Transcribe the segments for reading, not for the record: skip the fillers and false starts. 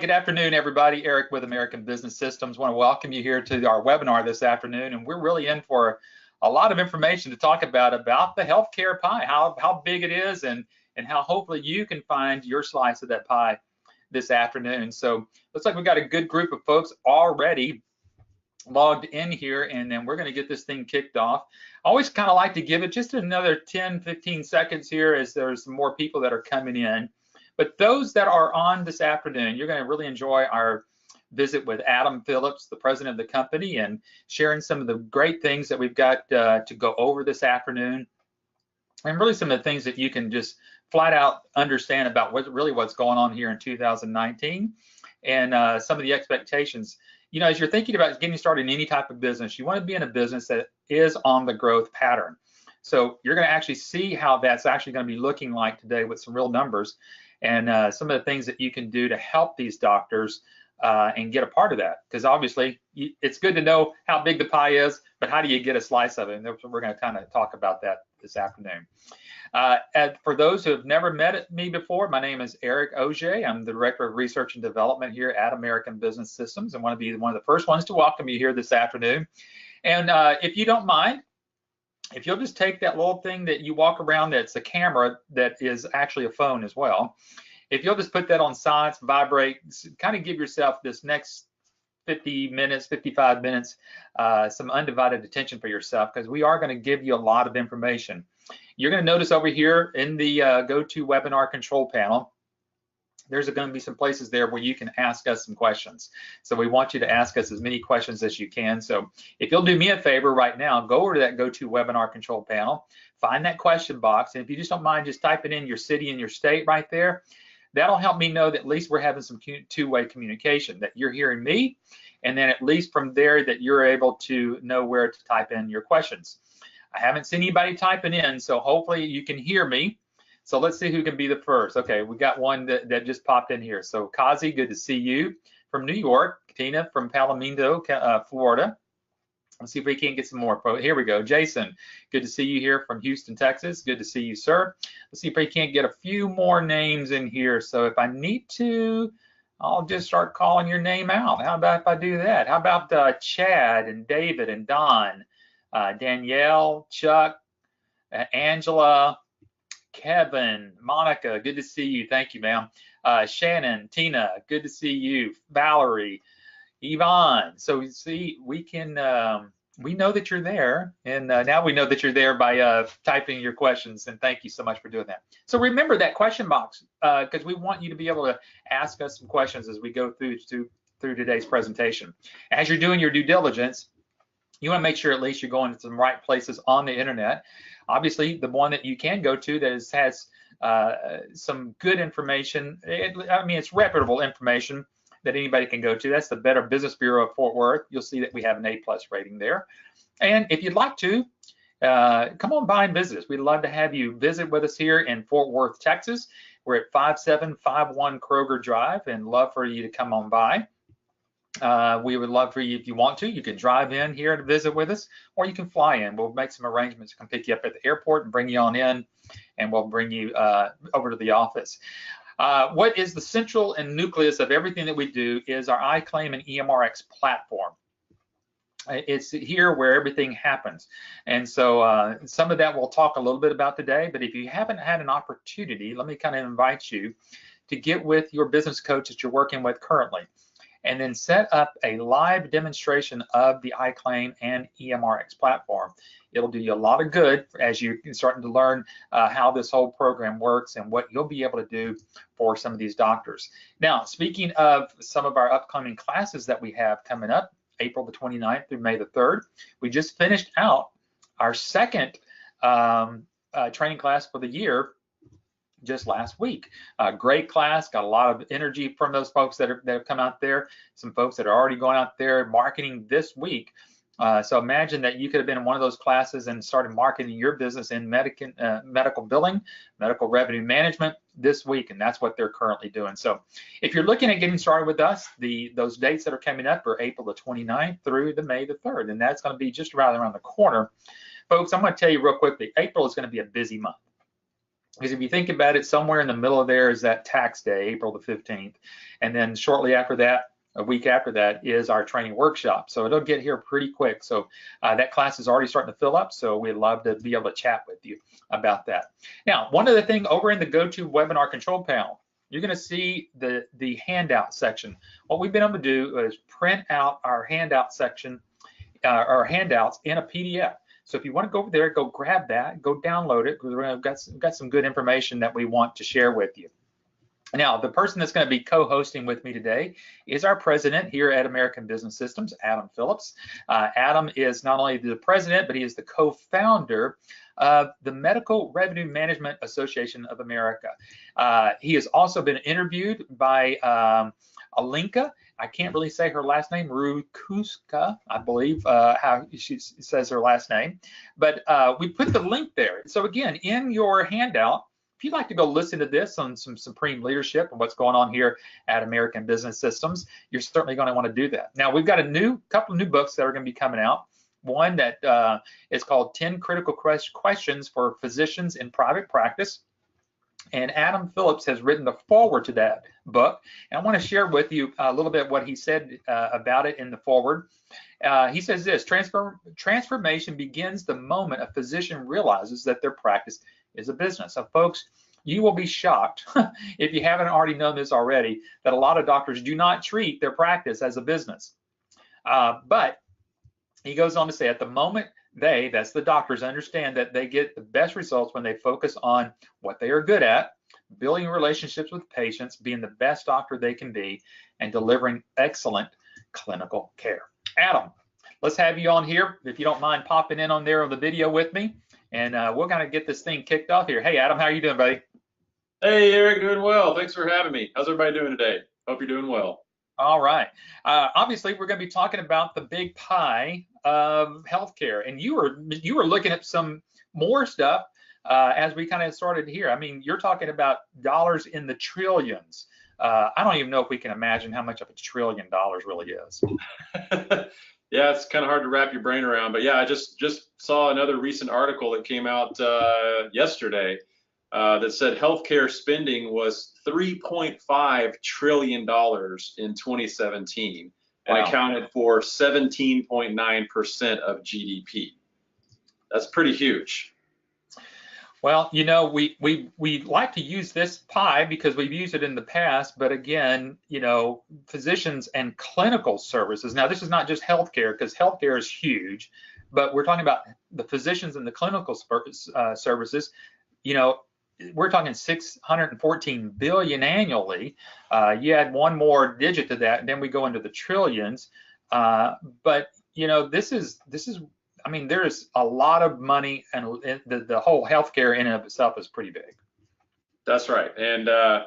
good afternoon, everybody. Eric with American Business Systems. I want to welcome you here to our webinar this afternoon, and we're really in for a lot of information to talk about the healthcare pie, how big it is, and how hopefully you can find your slice of that pie this afternoon. So looks like we've got a good group of folks already logged in here, and then we're going to get this thing kicked off. I always kind of like to give it just another 10-15 seconds here as there's some more people that are coming in. But those that are on this afternoon, you're going to really enjoy our visit with Adam Phillips, the president of the company, and sharing some of the great things that we've got to go over this afternoon, and really some of the things that you can just flat out understand about what's going on here in 2019, and some of the expectations. You know, as you're thinking about getting started in any type of business, you want to be in a business that is on the growth pattern. So you're going to actually see how that's actually going to be looking like today with some real numbers, and some of the things that you can do to help these doctors and get a part of that. Because obviously it's good to know how big the pie is, but how do you get a slice of it? And we're going to kind of talk about that this afternoon. For those who have never met me before, my name is Eric Ogea. I'm the Director of Research and Development here at American Business Systems, and want to be one of the first ones to welcome you here this afternoon. And if you don't mind, if you'll just take that little thing that you walk around that's a camera that is actually a phone as well, if you'll just put that on silence, vibrate, kind of give yourself this next 50 minutes, 55 minutes, some undivided attention for yourself, because we are going to give you a lot of information. You're going to notice over here in the GoToWebinar control panel, there's going to be some places there where you can ask us some questions. So we want you to ask us as many questions as you can. So if you'll do me a favor right now, go over to that GoToWebinar control panel, find that question box, and if you just don't mind just typing in your city and your state right there, that'll help me know that at least we're having some two-way communication, that you're hearing me, and then at least from there that you're able to know where to type in your questions. I haven't seen anybody typing in, so hopefully you can hear me. So let's see who can be the first. Okay, we got one that just popped in here. So Kazi, good to see you from New York. Tina from Palomino, Florida. Let's see if we can't get some more. Here we go. Jason, good to see you here from Houston, Texas. Good to see you, sir. Let's see if we can't get a few more names in here. So if I need to, I'll just start calling your name out. How about if I do that? How about Chad and David and Don, Danielle, Chuck, Angela, Kevin, Monica, good to see you. Thank you, ma'am. Shannon, Tina, good to see you. Valerie, Yvonne. So you see, we know that you're there, and now we know that you're there by typing your questions, and thank you so much for doing that. So remember that question box, because we want you to be able to ask us some questions as we go through today's presentation. As you're doing your due diligence, you want to make sure at least you're going to some right places on the internet. Obviously, the one that you can go to that has some good information, it's reputable information that anybody can go to. That's the Better Business Bureau of Fort Worth. You'll see that we have an A+ rating there. And if you'd like to, come on by and visit us. We'd love to have you visit with us here in Fort Worth, Texas. We're at 5751 Kroger Drive, and love for you to come on by. We would love for you, if you want to, you can drive in here to visit with us, or you can fly in. We'll make some arrangements to come pick you up at the airport and bring you on in, and we'll bring you over to the office. What is the central and nucleus of everything that we do is our IClaim and EMRX platform. It's here where everything happens. And so some of that we'll talk a little bit about today, but if you haven't had an opportunity, let me kind of invite you to get with your business coach that you're working with currently, and then set up a live demonstration of the IClaim and EMRX platform. It'll do you a lot of good as you're starting to learn how this whole program works and what you'll be able to do for some of these doctors. Now, speaking of some of our upcoming classes that we have coming up, April the 29th through May the 3rd, we just finished out our second training class for the year just last week. Great class, got a lot of energy from those folks that have come out there, some folks that are already going out there marketing this week. So imagine that you could have been in one of those classes and started marketing your business in medical billing, medical revenue management this week, and that's what they're currently doing. So if you're looking at getting started with us, those dates that are coming up are April the 29th through the May the 3rd, and that's going to be just right around the corner. Folks, I'm going to tell you real quickly, April is going to be a busy month. Because if you think about it, somewhere in the middle of there is that tax day, April the 15th. And then shortly after that, a week after that, is our training workshop. So it'll get here pretty quick. So that class is already starting to fill up. So we'd love to be able to chat with you about that. Now, one other thing over in the GoToWebinar control panel, you're going to see the handout section. What we've been able to do is print out our handout section, our handouts in a PDF. So if you want to go over there, go grab that, go download it, because we've got some good information that we want to share with you. Now, the person that's going to be co-hosting with me today is our president here at American Business Systems, Adam Phillips. Adam is not only the president, but he is the co-founder of the Medical Revenue Management Association of America. He has also been interviewed by Alinka. I can't really say her last name, Rukuska, I believe how she says her last name, but we put the link there. So again, in your handout, if you'd like to go listen to this on some supreme leadership and what's going on here at American Business Systems, you're certainly going to want to do that. Now, we've got a couple of new books that are going to be coming out. One that is called 10 Critical Questions for Physicians in Private Practice. And Adam Phillips has written the foreword to that book. And I want to share with you a little bit what he said about it in the foreword. He says this: transformation begins the moment a physician realizes that their practice is a business. So folks, you will be shocked if you haven't already known this already, that a lot of doctors do not treat their practice as a business. But he goes on to say, at the moment that's the doctors, understand that they get the best results when they focus on what they are good at, building relationships with patients, being the best doctor they can be, and delivering excellent clinical care. Adam, let's have you on here. If you don't mind popping in on there on the video with me, and we're going to get this thing kicked off here. Hey, Adam, how are you doing, buddy? Hey, Eric, doing well. Thanks for having me. How's everybody doing today? Hope you're doing well. All right. Obviously, we're going to be talking about the big pie of healthcare, and you were looking at some more stuff as we kind of started here. I mean, you're talking about dollars in the trillions. I don't even know if we can imagine how much of $1 trillion really is. Yeah, it's kind of hard to wrap your brain around, but yeah, I just saw another recent article that came out yesterday that said healthcare spending was $3.5 trillion in 2017 and accounted for 17.9% of GDP. That's pretty huge. Well, you know, we like to use this pie because we've used it in the past, but again, you know, physicians and clinical services. Now, this is not just healthcare, because healthcare is huge, but we're talking about the physicians and the clinical services. You know, we're talking 614 billion annually. You add one more digit to that, and then we go into the trillions. But you know, this is. I mean, there's a lot of money, and the whole healthcare in and of itself is pretty big. That's right. And the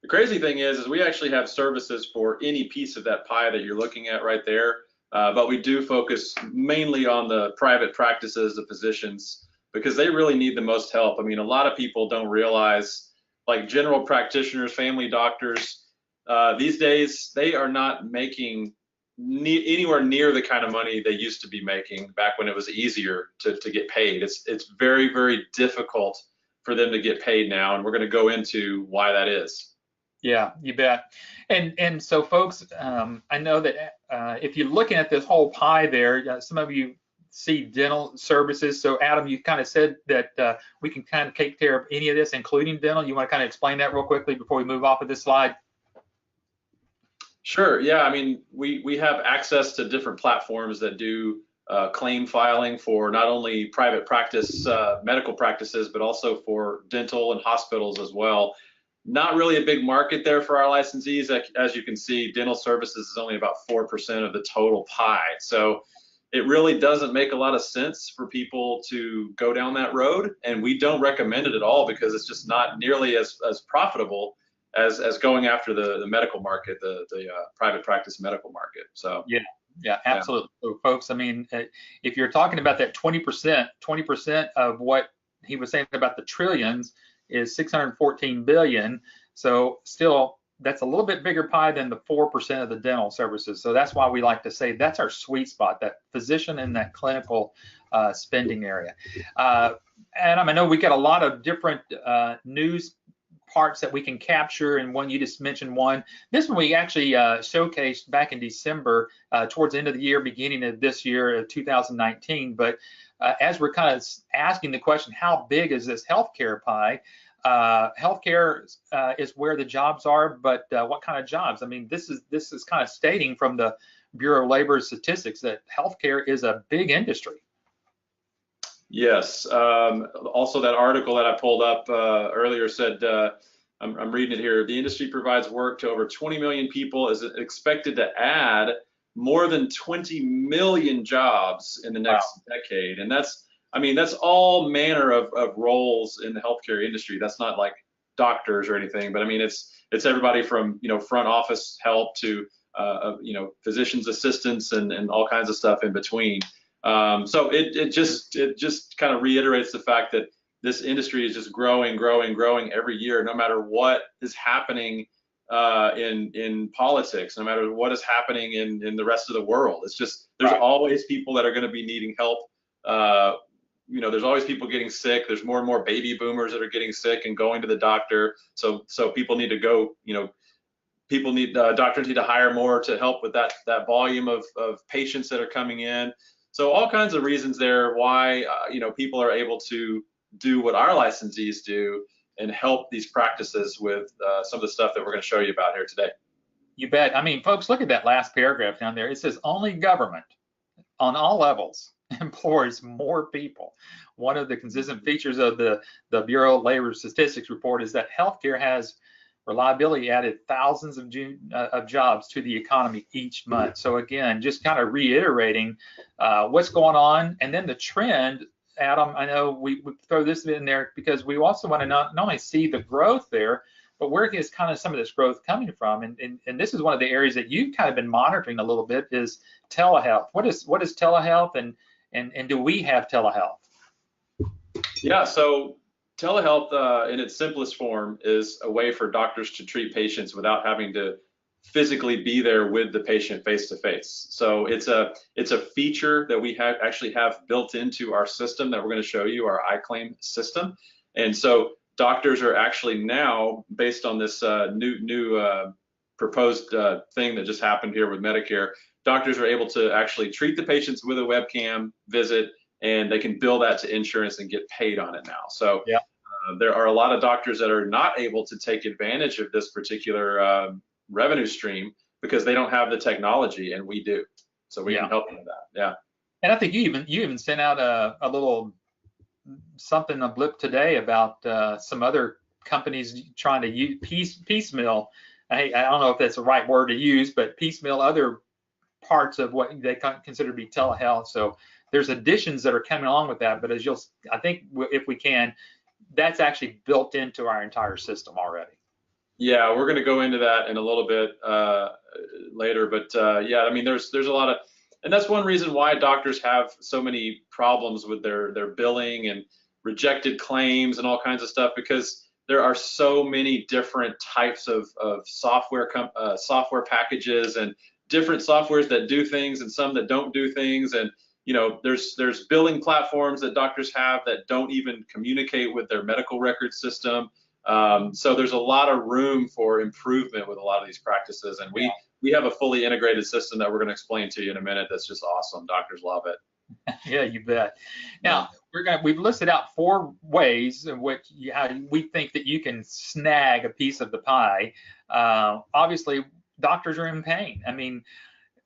crazy thing is we actually have services for any piece of that pie that you're looking at right there. But we do focus mainly on the private practices, the physicians, because they really need the most help. I mean, a lot of people don't realize, like general practitioners, family doctors, these days, they are not making anywhere near the kind of money they used to be making back when it was easier to get paid. It's very, very difficult for them to get paid now, and we're going to go into why that is. Yeah, you bet. And so folks, I know that if you're looking at this whole pie there, some of you see dental services. So Adam, you kind of said that we can kind of take care of any of this, including dental. You want to kind of explain that real quickly before we move off of this slide? Sure. Yeah. I mean, we have access to different platforms that do claim filing for not only private practice medical practices, but also for dental and hospitals as well. Not really a big market there for our licensees. As you can see, dental services is only about 4% of the total pie. So it really doesn't make a lot of sense for people to go down that road. And we don't recommend it at all because it's just not nearly as profitable as going after the medical market, the private practice medical market. So yeah, absolutely. Yeah. So folks, I mean, if you're talking about that 20% of what he was saying about the trillions is 614 billion. So still that's a little bit bigger pie than the 4% of the dental services. So that's why we like to say that's our sweet spot, that physician in that clinical spending area. Adam, I know we got a lot of different news parts that we can capture, and one you just mentioned one. This one we actually showcased back in December, towards the end of the year, beginning of this year of 2019. But as we're kind of asking the question, how big is this healthcare pie? Healthcare is where the jobs are, but what kind of jobs? I mean, this is kind of stating from the Bureau of Labor Statistics that healthcare is a big industry. Yes. Also, that article that I pulled up earlier said, I'm reading it here, the industry provides work to over 20 million people, is expected to add more than 20 million jobs in the next decade. And that's all manner of roles in the healthcare industry. That's not like doctors or anything, but I mean, it's everybody from, front office help to, physician's assistants and all kinds of stuff in between. So it just kind of reiterates the fact that this industry is just growing every year, no matter what is happening in politics, no matter what is happening in the rest of the world. It's just, there's always people that are going to be needing help. There's always people getting sick. There's more and more baby boomers that are getting sick and going to the doctor. So people need to go, doctors need to hire more to help with that volume of patients that are coming in. So all kinds of reasons there why, people are able to do what our licensees do and help these practices with some of the stuff that we're going to show you about here today. You bet. I mean, folks, look at that last paragraph down there. It says only government on all levels employs more people. One of the consistent features of the Bureau of Labor Statistics report is that healthcare has reliability added thousands of jobs to the economy each month. So again, just kind of reiterating what's going on, and then the trend. Adam, I know we throw this in there because we also want to not only see the growth there, but where is kind of some of this growth coming from? And this is one of the areas that you've kind of been monitoring a little bit is telehealth. What is telehealth, and do we have telehealth? Yeah, so telehealth in its simplest form is a way for doctors to treat patients without having to physically be there with the patient face to face. So it's a feature that we actually have built into our system that we're going to show you, our IClaim system. And so doctors are actually now, based on this new proposed thing that just happened here with Medicare, doctors are able to actually treat the patients with a webcam visit, and they can bill that to insurance and get paid on it now. So there are a lot of doctors that are not able to take advantage of this particular revenue stream because they don't have the technology, and we do. So we can help them with that. Yeah. And I think you even sent out a little something, a blip today about some other companies trying to use piecemeal. I don't know if that's the right word to use, but piecemeal other parts of what they consider to be telehealth. So there's additions that are coming along with that. But as I think if we can, that's actually built into our entire system already. Yeah, we're going to go into that in a little bit later, but yeah, I mean, there's a lot of, and that's one reason why doctors have so many problems with their billing and rejected claims and all kinds of stuff, because there are so many different types of software packages and different softwares that do things and some that don't do things, and there's billing platforms that doctors have that don't even communicate with their medical record system. So there's a lot of room for improvement with a lot of these practices, and we have a fully integrated system that we're going to explain to you in a minute. That's just awesome. Doctors love it. Yeah, you bet. Now we've listed out 4 ways in which we think that you can snag a piece of the pie. Obviously, doctors are in pain. I mean,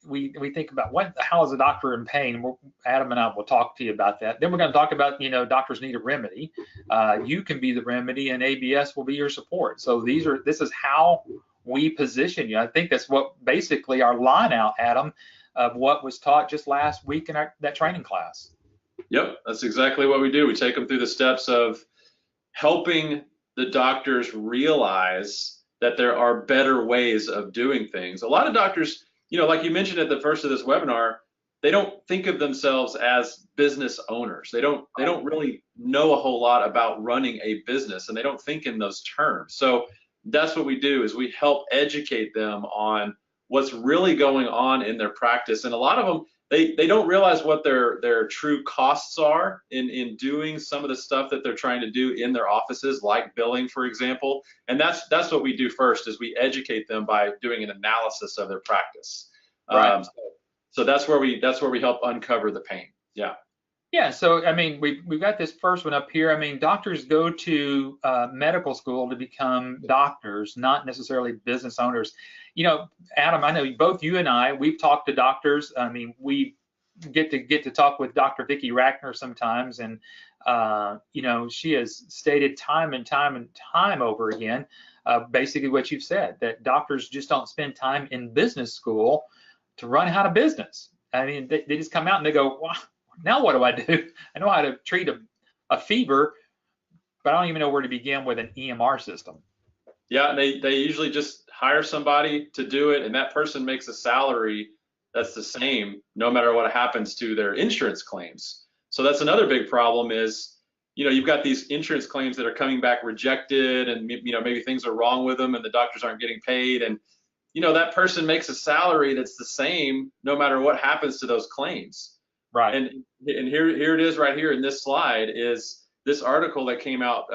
we think about how is a doctor in pain? Adam and I will talk to you about that. Then we're going to talk about, doctors need a remedy. You can be the remedy, and ABS will be your support. So this is how we position you. I think that's what basically our line out, Adam, of what was taught just last week in that training class. Yep, that's exactly what we do. We take them through the steps of helping the doctors realize that there are better ways of doing things. A lot of doctors, like you mentioned at the first of this webinar, they don't think of themselves as business owners. They don't really know a whole lot about running a business, and they don't think in those terms. So that's what we do, is we help educate them on what's really going on in their practice. And a lot of them, they don't realize what their true costs are in doing some of the stuff that they're trying to do in their offices, like billing, for example. And that's what we do first, is we educate them by doing an analysis of their practice. Right. So that's where we help uncover the pain. Yeah. Yeah, so I mean, we've got this first one up here. I mean, doctors go to medical school to become doctors, not necessarily business owners. You know, Adam, I know both you and I, we've talked to doctors. I mean, we get to talk with Dr. Vicki Rackner sometimes, and you know, she has stated time and time over again, basically what you've said, that doctors just don't spend time in business school to run how to business. I mean, they just come out and they go, wow. Now what do I do? I know how to treat a fever, but I don't even know where to begin with an EMR system. Yeah, and they usually just hire somebody to do it, and that person makes a salary that's the same no matter what happens to their insurance claims. So that's another big problem is, you know, you've got these insurance claims that are coming back rejected, and, you know, maybe things are wrong with them and the doctors aren't getting paid, and, you know, that person makes a salary that's the same no matter what happens to those claims. Right. And here it is right here in this slide is this article that came out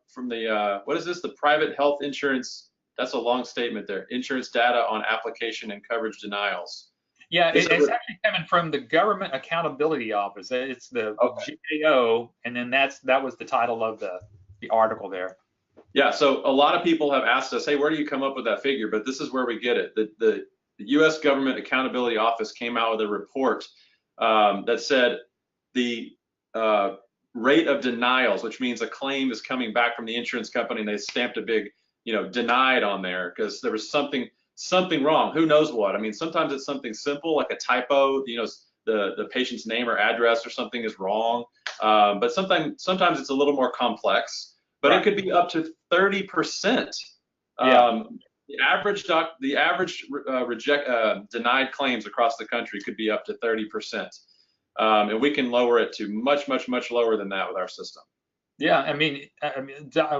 from the, what is this? The private health insurance, that's a long statement there, insurance data on application and coverage denials. Yeah, it's actually coming from the Government Accountability Office. It's the GAO, and then that was the title of the article there. Yeah, so a lot of people have asked us, hey, where do you come up with that figure? But this is where we get it. The U.S. Government Accountability Office came out with a report that said the rate of denials, which means a claim is coming back from the insurance company and they stamped a big, you know, denied on there because there was something wrong. Who knows what? I mean, sometimes it's something simple like a typo, you know, the patient's name or address or something is wrong. But sometimes it's a little more complex, but It could be up to 30%. The average denied claims across the country could be up to 30%, and we can lower it to much lower than that with our system. Yeah, I mean,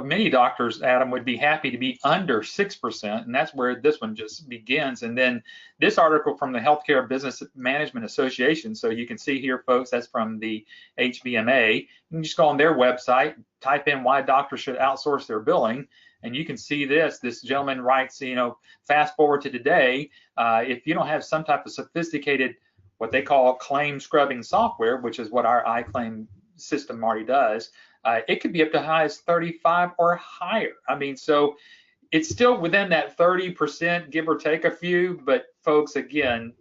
many doctors, Adam, would be happy to be under 6%, and that's where this one just begins. And then this article from the Healthcare Business Management Association, so you can see here, folks, that's from the HBMA. You can just go on their website, type in why doctors should outsource their billing, and you can see this. This gentleman writes, you know, fast forward to today, if you don't have some type of sophisticated, what they call claim scrubbing software, which is what our IClaim system already does, it could be up to high as 35 or higher. I mean, so it's still within that 30%, give or take a few. But folks, again,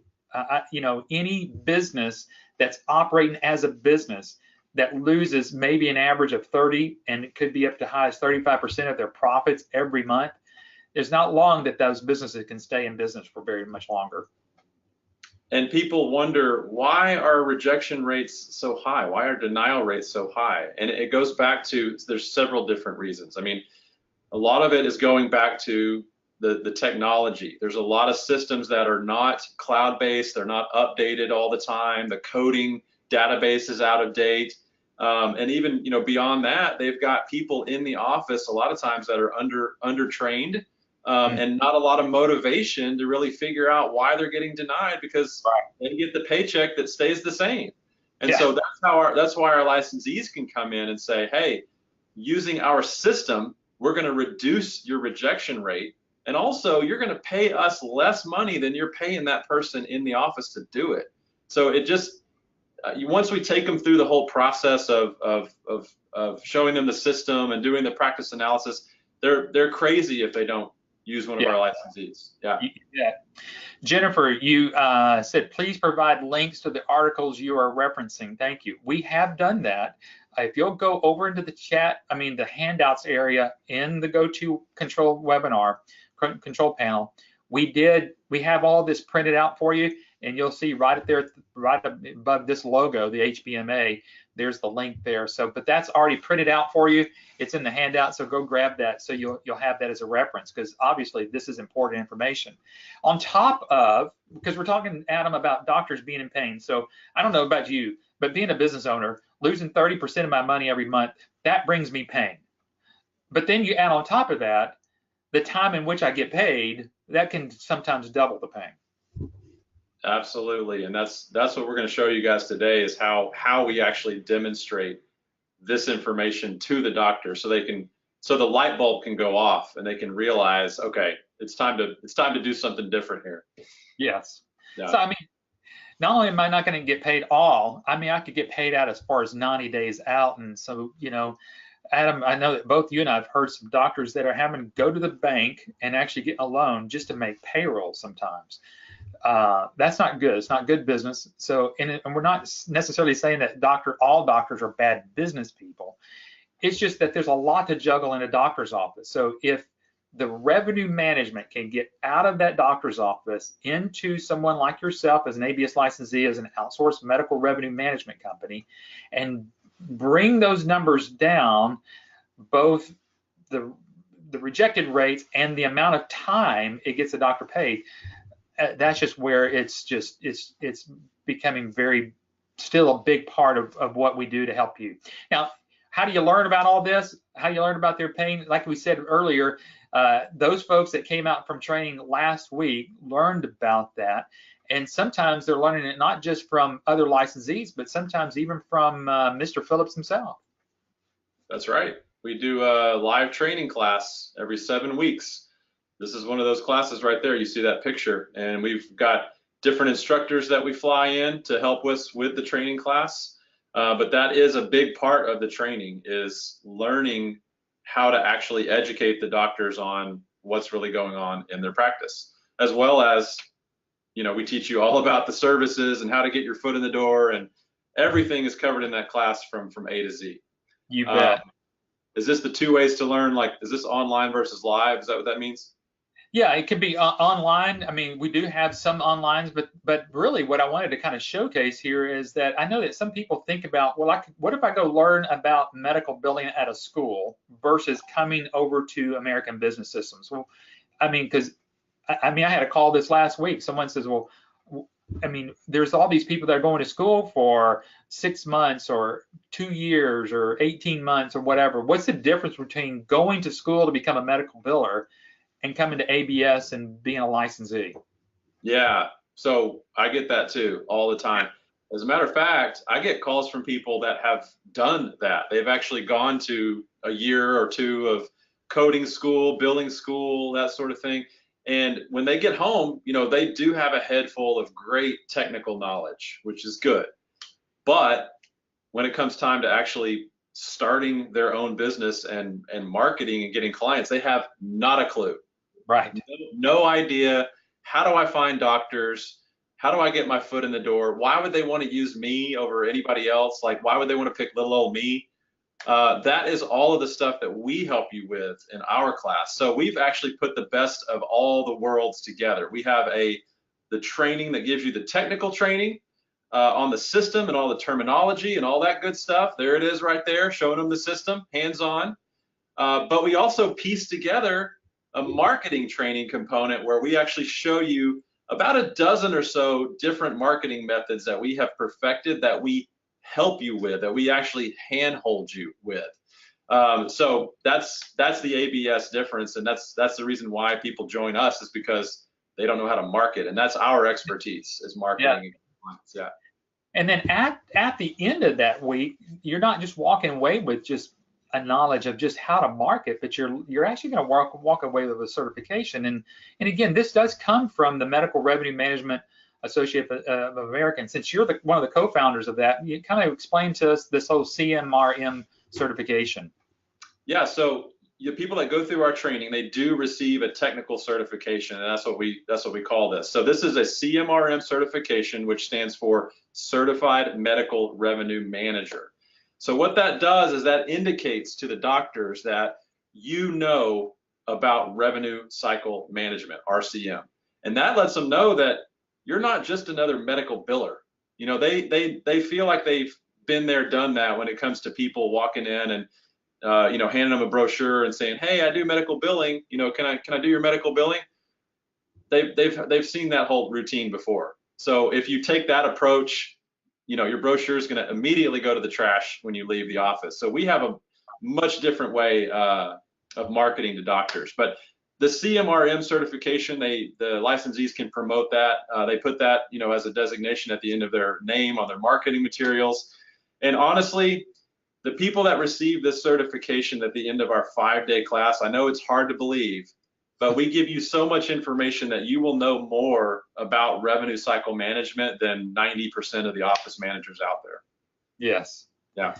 you know, any business that's operating as a business that loses maybe an average of 30, and it could be up to high as 35% of their profits every month, it's not long that those businesses can stay in business for very much longer. And people wonder, why are rejection rates so high? Why are denial rates so high? And it goes back to, there's several different reasons. I mean, a lot of it is going back to the technology. There's a lot of systems that are not cloud-based. They're not updated all the time. The coding database is out of date. And even, you know, beyond that, they've got people in the office a lot of times that are undertrained. And not a lot of motivation to really figure out why they're getting denied, because they get the paycheck that stays the same. And so that's why our licensees can come in and say, hey, using our system, we're going to reduce your rejection rate. And also you're going to pay us less money than you're paying that person in the office to do it. So it just, once we take them through the whole process of showing them the system and doing the practice analysis, they're crazy if they don't use one of our licensees. Yeah. Jennifer, you said, please provide links to the articles you are referencing. Thank you. We have done that. If you'll go over into the chat, the handouts area in the GoToWebinar control panel, we have all this printed out for you, and you'll see right up there, right above this logo, the HBMA, there's the link there. So, but that's already printed out for you. It's in the handout, so go grab that so you'll have that as a reference, because obviously this is important information. On top of, because we're talking, Adam, about doctors being in pain. So I don't know about you, but being a business owner, losing 30% of my money every month, that brings me pain. But then you add on top of that, the time in which I get paid, that can sometimes double the pain. Absolutely, and that's what we're going to show you guys today is how we actually demonstrate this information to the doctor, so the light bulb can go off and they can realize, okay, it's time to do something different here. Yes. Yeah. So I mean, not only am I not going to get paid all, I mean, I could get paid out as far as 90 days out, and so Adam, I know that both you and I have heard some doctors that are having to go to the bank and actually get a loan just to make payroll sometimes. That's not good. It's not good business. So, and we're not necessarily saying that all doctors are bad business people. It's just that there's a lot to juggle in a doctor's office. So if the revenue management can get out of that doctor's office into someone like yourself as an ABS licensee, as an outsourced medical revenue management company, and bring those numbers down, both the rejected rates and the amount of time it gets a doctor paid, that's just where it's becoming still a big part of what we do to help you. Now, how do you learn about all this? How do you learn about their pain? Like we said earlier, those folks that came out from training last week learned about that. And sometimes they're learning it not just from other licensees, but sometimes even from Mr. Phillips himself. That's right. We do a live training class every 7 weeks. This is one of those classes right there. You see that picture, and we've got different instructors that we fly in to help us with the training class. But that is a big part of the training, is learning how to actually educate the doctors on what's really going on in their practice, as well as, we teach you all about the services and how to get your foot in the door, and everything is covered in that class from A to Z. You bet. Is this the 2 ways to learn? Like, is this online versus live? Is that what that means? Yeah, it could be online. I mean, we do have some onlines, but really what I wanted to kind of showcase here is that I know that some people think about, well, what if I go learn about medical billing at a school versus coming over to American Business Systems? Well, I mean, I had a call this last week. Someone says, well, I mean, there's all these people that are going to school for 6 months or 2 years or 18 months or whatever. What's the difference between going to school to become a medical biller and coming to ABS and being a licensee? Yeah, so I get that too all the time. As a matter of fact, I get calls from people that have done that. They've actually gone to a year or 2 of coding school, billing school, that sort of thing. And when they get home, they do have a head full of great technical knowledge, which is good. But when it comes time to actually starting their own business and marketing and getting clients, they have not a clue. Right. No idea. How do I find doctors? How do I get my foot in the door? Why would they want to use me over anybody else? Like, why would they want to pick little old me? That is all of the stuff that we help you with in our class. So we've actually put the best of all the worlds together. We have the training that gives you the technical training on the system and all the terminology and all that good stuff. There it is right there, showing them the system, hands-on. But we also piece together a marketing training component where we actually show you about a dozen or so different marketing methods that we have perfected, that we help you with, that we actually handhold you with. So that's the ABS difference, and that's the reason why people join us, is because they don't know how to market, and that's our expertise, is marketing. Yeah. And then at the end of that week, you're not just walking away with just a knowledge of just how to market, but you're actually going to walk away with a certification. And again, this does come from the Medical Revenue Management Association of America. And since you're one of the co-founders of that, you kind of explain to us this whole CMRM certification. Yeah, so the people that go through our training, they do receive a technical certification, and that's what we call this. So this is a CMRM certification, which stands for Certified Medical Revenue Manager. So what that does is that indicates to the doctors that you know about revenue cycle management, RCM. And that lets them know that you're not just another medical biller. They feel like they've been there, done that when it comes to people walking in and handing them a brochure and saying, "Hey, I do medical billing. Can I do your medical billing?" They've seen that whole routine before. So if you take that approach, your brochure is going to immediately go to the trash when you leave the office. So we have a much different way of marketing to doctors. But The CMRM certification, the licensees can promote that. They put that, as a designation at the end of their name on their marketing materials. And honestly, the people that receive this certification at the end of our 5-day class, I know it's hard to believe, but we give you so much information that you will know more about revenue cycle management than 90% of the office managers out there. Yes. Yeah.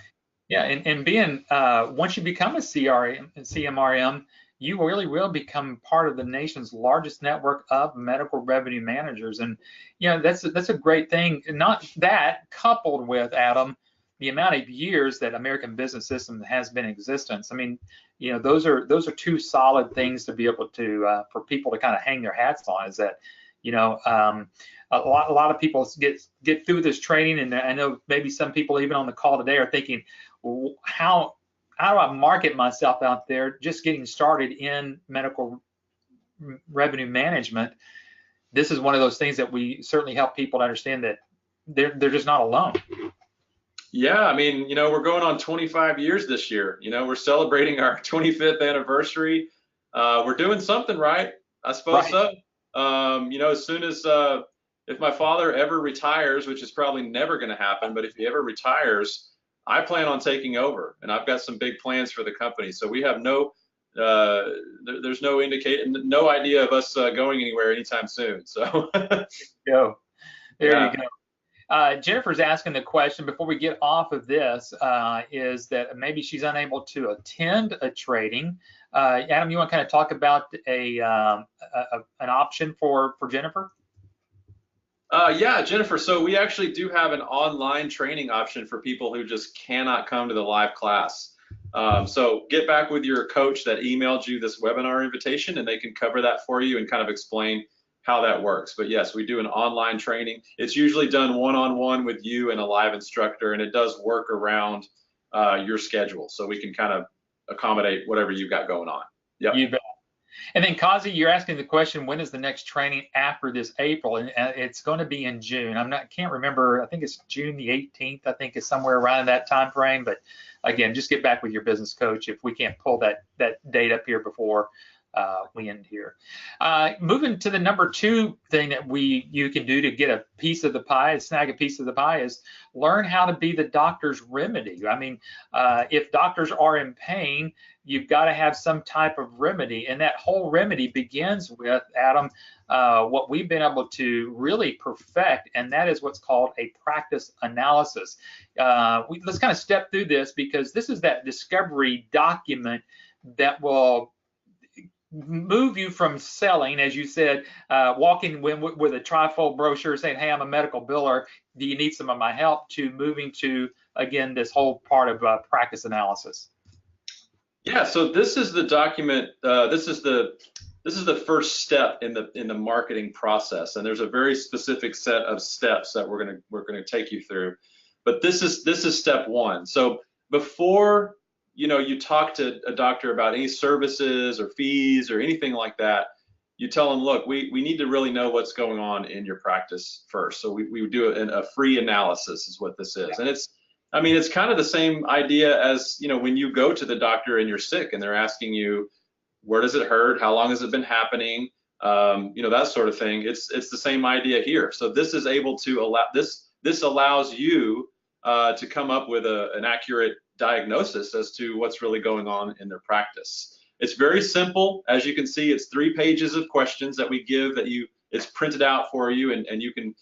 Yeah, and being once you become a CMRM, you really will become part of the nation's largest network of medical revenue managers, and that's a great thing. Not that coupled with, Adam, the amount of years that American Business System has been in existence. I mean, those are two solid things to be able to for people to kind of hang their hats on. Is that a lot of people get through this training, and I know maybe some people even on the call today are thinking, well, how do I market myself out there just getting started in medical revenue management? This is one of those things that we certainly help people to understand that they're just not alone. Yeah, I mean, we're going on 25 years this year. We're celebrating our 25th anniversary. We're doing something right, I suppose. Right. So, as soon as if my father ever retires, which is probably never going to happen, but if he ever retires, I plan on taking over, and I've got some big plans for the company. So we have there's no idea of us going anywhere anytime soon. So there you go. Jennifer's asking the question before we get off of this, is that maybe she's unable to attend a training. Adam, you want to kind of talk about an option for Jennifer? Yeah, Jennifer, so we actually do have an online training option for people who just cannot come to the live class. So get back with your coach that emailed you this webinar invitation, and they can cover that for you and kind of explain how that works. But yes, we do an online training. It's usually done one-on-one with you and a live instructor, and it does work around your schedule. So we can kind of accommodate whatever you've got going on. Yep. You bet. And then Kazi, you're asking the question, when is the next training after this April? And it's going to be in June. Can't remember. I think it's June the 18th. I think it's somewhere around that time frame. But again, just get back with your business coach if we can't pull that date up here before we end here. Moving to the number 2 thing that you can do to get a piece of the pie, snag a piece of the pie, is learn how to be the doctor's remedy. I mean, if doctors are in pain, you've got to have some type of remedy, and that whole remedy begins with, Adam, what we've been able to really perfect, and that is what's called a practice analysis. Let's kind of step through this, because this is that discovery document that will move you from selling, as you said, walking with a trifold brochure saying, hey, I'm a medical biller, do you need some of my help, to moving to, again, this whole part of practice analysis. Yeah, so this is the document. This is the first step in the marketing process, and there's a very specific set of steps that we're gonna take you through. But this is step 1. So before you talk to a doctor about any services or fees or anything like that, you tell them, look, we need to really know what's going on in your practice first. So we do a free analysis is what this is, and it's kind of the same idea as, when you go to the doctor and you're sick and they're asking you, where does it hurt? How long has it been happening? That sort of thing. It's the same idea here. So this is able to allow, this allows you to come up with an accurate diagnosis as to what's really going on in their practice. It's very simple. As you can see, it's 3 pages of questions that we give it's printed out for you, and you can,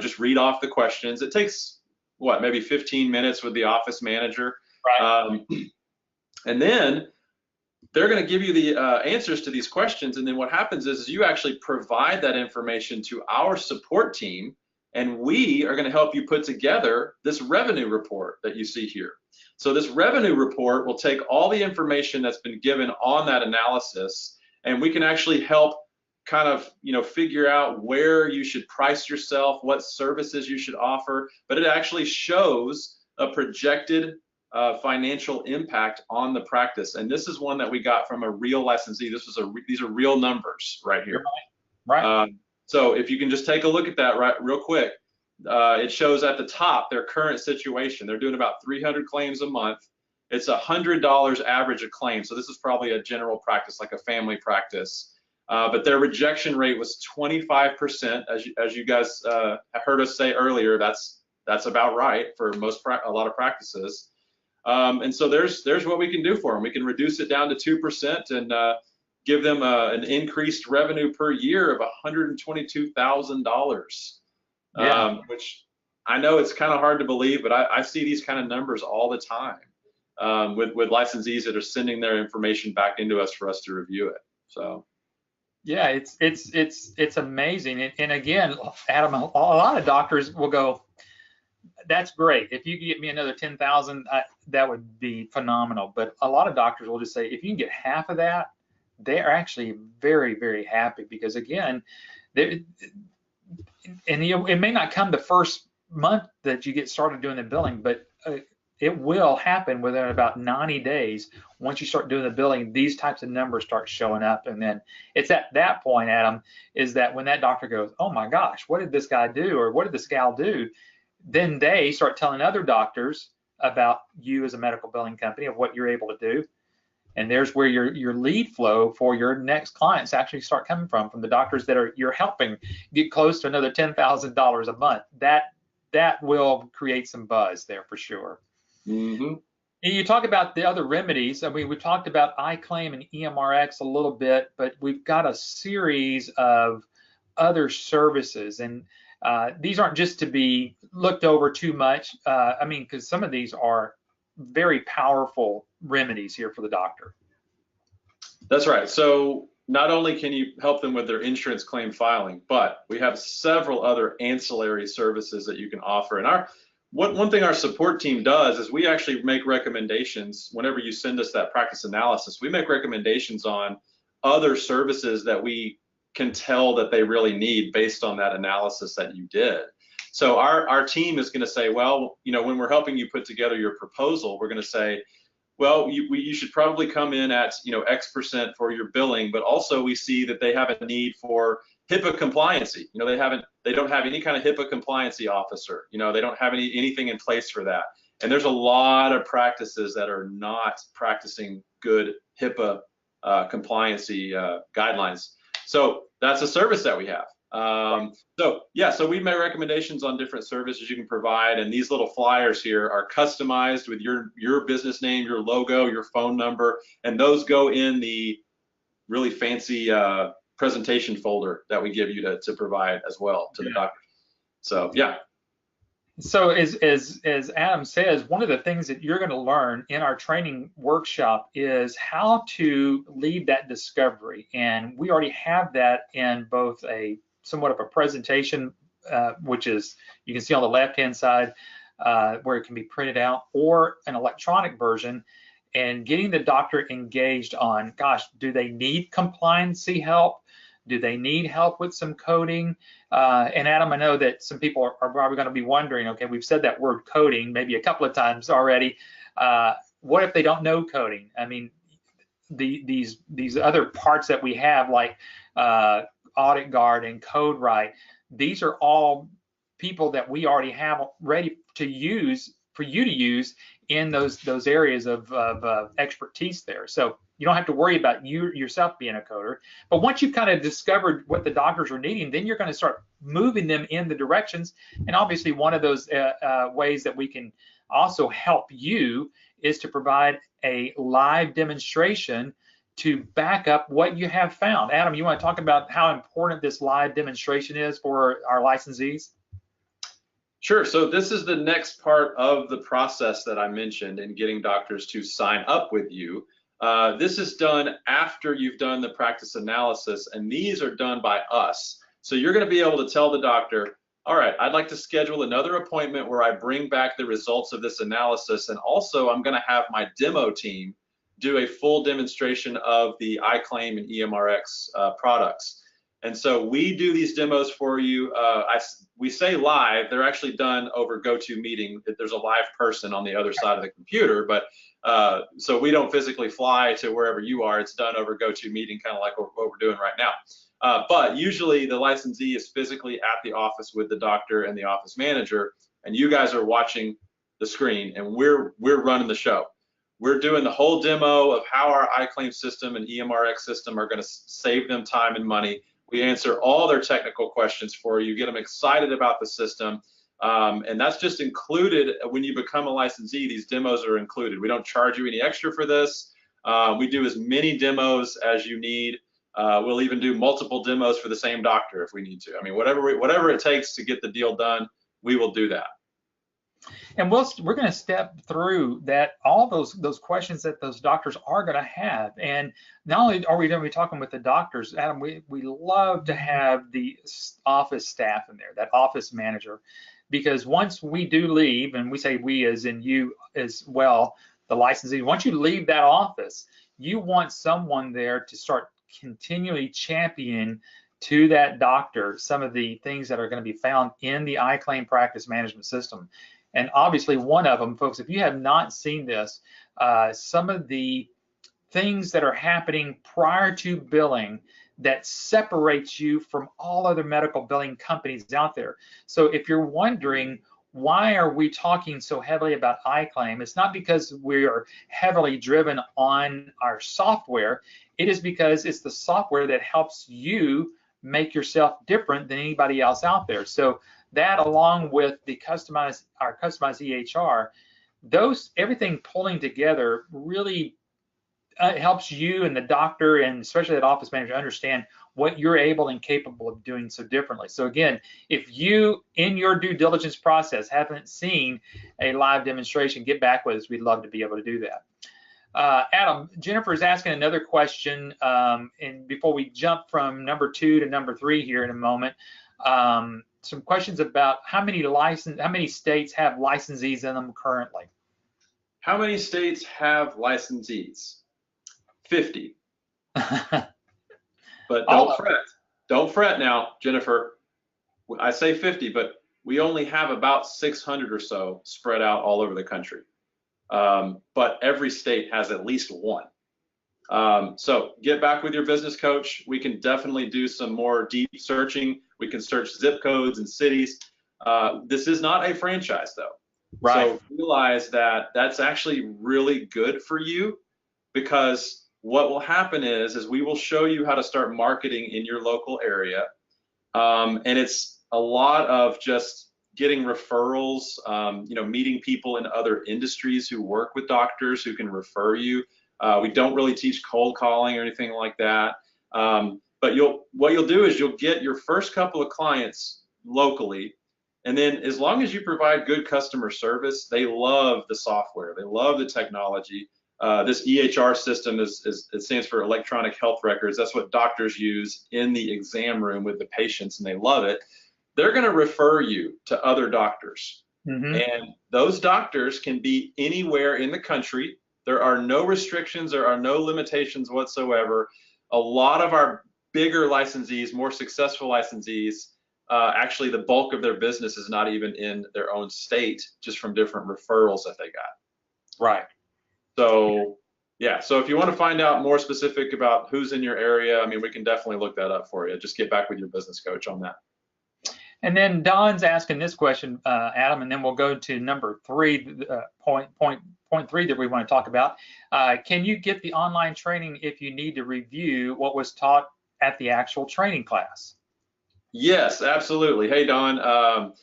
just read off the questions. It takes, maybe 15 minutes with the office manager. Right. And then they're going to give you the answers to these questions. And then what happens is you actually provide that information to our support team, and we are going to help you put together this revenue report that you see here. So this revenue report will take all the information that's been given on that analysis, and we can actually help kind of figure out where you should price yourself, what services you should offer, but it actually shows a projected financial impact on the practice. And this is one that we got from a real licensee. These are real numbers right here. Right. So if you can just take a look at that real quick, it shows at the top their current situation. They're doing about 300 claims a month. it's $100 average a claim. So this is probably a general practice, like a family practice. But their rejection rate was 25%. As you guys heard us say earlier, that's about right for a lot of practices. And so there's what we can do for them. We can reduce it down to 2% and give them an increased revenue per year of $122,000. Yeah. Which I know it's kind of hard to believe, but I see these kind of numbers all the time with licensees that are sending their information back into us for us to review it. So. Yeah, it's amazing. And again, Adam, a lot of doctors will go, that's great. If you could get me another 10,000, that would be phenomenal. But a lot of doctors will just say, if you can get half of that, they're actually very, very happy, because again, it may not come the first month that you get started doing the billing, but it will happen within about 90 days. Once you start doing the billing, these types of numbers start showing up. And then it's at that point, Adam, is that when that doctor goes, oh my gosh, what did this guy do? Or what did this gal do? Then they start telling other doctors about you as a medical billing company, of what you're able to do. And there's where your lead flow for your next clients actually start coming from the doctors that you're helping get close to another $10,000 a month. That will create some buzz there for sure. Mm-hmm. And you talk about the other remedies. I mean, we talked about IClaim and EMRX a little bit, but we've got a series of other services, and these aren't just to be looked over too much. I mean, because some of these are very powerful remedies here for the doctor. That's right. So not only can you help them with their insurance claim filing, but we have several other ancillary services that you can offer. And one thing our support team does is we actually make recommendations. Whenever you send us that practice analysis, we make recommendations on other services that we can tell that they really need based on that analysis that you did. So our team is going to say, well, when we're helping you put together your proposal, we're going to say, well, you should probably come in at X% for your billing, but also we see that they have a need for HIPAA compliancy. They don't have any kind of HIPAA compliancy officer. They don't have anything in place for that. And there's a lot of practices that are not practicing good HIPAA compliancy guidelines. So that's a service that we have. So we've made recommendations on different services you can provide, and these little flyers here are customized with your business name, your logo, your phone number, and those go in the really fancy presentation folder that we give you to provide as well to the doctor. So yeah. So as Adam says, one of the things that you're going to learn in our training workshop is how to lead that discovery, and we already have that in both somewhat of a presentation, which is you can see on the left-hand side where it can be printed out, or an electronic version, and getting the doctor engaged on, gosh, do they need compliancy help? Do they need help with some coding? And Adam, I know that some people are probably going to be wondering, okay, we've said that word coding maybe a couple of times already. What if they don't know coding? I mean, these other parts that we have, like Audit Guard and CodeWrite, these are all people that we already have ready to use for you to use in those areas of expertise there. So you don't have to worry about you yourself being a coder. But once you've kind of discovered what the doctors are needing, then you're going to start moving them in the directions. And obviously one of those ways that we can also help you is to provide a live demonstration to back up what you have found. Adam, you want to talk about how important this live demonstration is for our licensees? Sure. So this is the next part of the process that I mentioned in getting doctors to sign up with you. This is done after you've done the practice analysis, and these are done by us. So you're going to be able to tell the doctor, all right, I'd like to schedule another appointment where I bring back the results of this analysis, and also I'm going to have my demo team do a full demonstration of the IClaim and EMRX products. And so we do these demos for you. We say live, they're actually done over GoToMeeting. There's a live person on the other side of the computer, but so we don't physically fly to wherever you are. It's done over GoToMeeting, kind of like what we're doing right now. But usually the licensee is physically at the office with the doctor and the office manager, and you guys are watching the screen, and we're running the show. we're doing the whole demo of how our iClaim system and EMRX system are going to save them time and money. We answer all their technical questions for you, get them excited about the system. And that's just included when you become a licensee. These demos are included. We don't charge you any extra for this. We do as many demos as you need. We'll even do multiple demos for the same doctor if we need to. I mean, whatever it takes to get the deal done, we will do that. And we're going to step through that, all those questions that those doctors are going to have. And not only are we going to be talking with the doctors, Adam, we love to have the office staff in there, that office manager, because once we do leave, and we say we as in you as well, the licensee, once you leave that office, you want someone there to start continually championing to that doctor some of the things that are going to be found in the iClaim practice management system. And obviously one of them, folks, if you have not seen this, some of the things that are happening prior to billing that separates you from all other medical billing companies out there. So if you're wondering, why are we talking so heavily about iClaim? It's not because we are heavily driven on our software. It is because it's the software that helps you make yourself different than anybody else out there. So that, along with the our customized EHR, everything pulling together really helps you and the doctor, and especially that office manager, understand what you're able and capable of doing so differently. So again, if you, in your due diligence process, haven't seen a live demonstration, get back with us. We'd love to be able to do that. Adam, Jennifer is asking another question, and before we jump from number 2 to number 3 here in a moment, some questions about how many states have licensees in them currently. How many states have licensees? 50. But don't fret now, Jennifer. I say 50, but we only have about 600 or so spread out all over the country. But every state has at least one. So get back with your business coach. We can definitely do some more deep searching. We can search zip codes and cities. This is not a franchise though. Right. So realize that that's actually really good for you, because what will happen is we will show you how to start marketing in your local area. And it's a lot of just getting referrals, meeting people in other industries who work with doctors who can refer you. We don't really teach cold calling or anything like that. But what you'll do is you'll get your first couple of clients locally. And then as long as you provide good customer service, they love the software. They love the technology. This EHR system it stands for electronic health records. That's what doctors use in the exam room with the patients, and they love it. They're going to refer you to other doctors. Mm-hmm. And those doctors can be anywhere in the country. There are no restrictions. There are no limitations whatsoever. A lot of our bigger licensees, more successful licensees, actually the bulk of their business is not even in their own state, just from different referrals that they got. Right. So yeah, so if you want to find out more specific about who's in your area, I mean, we can definitely look that up for you. Just get back with your business coach on that. And then Don's asking this question, Adam, and then we'll go to number 3, point 3 that we want to talk about. Can you get the online training if you need to review what was taught at the actual training class? Yes, absolutely. Hey, Don.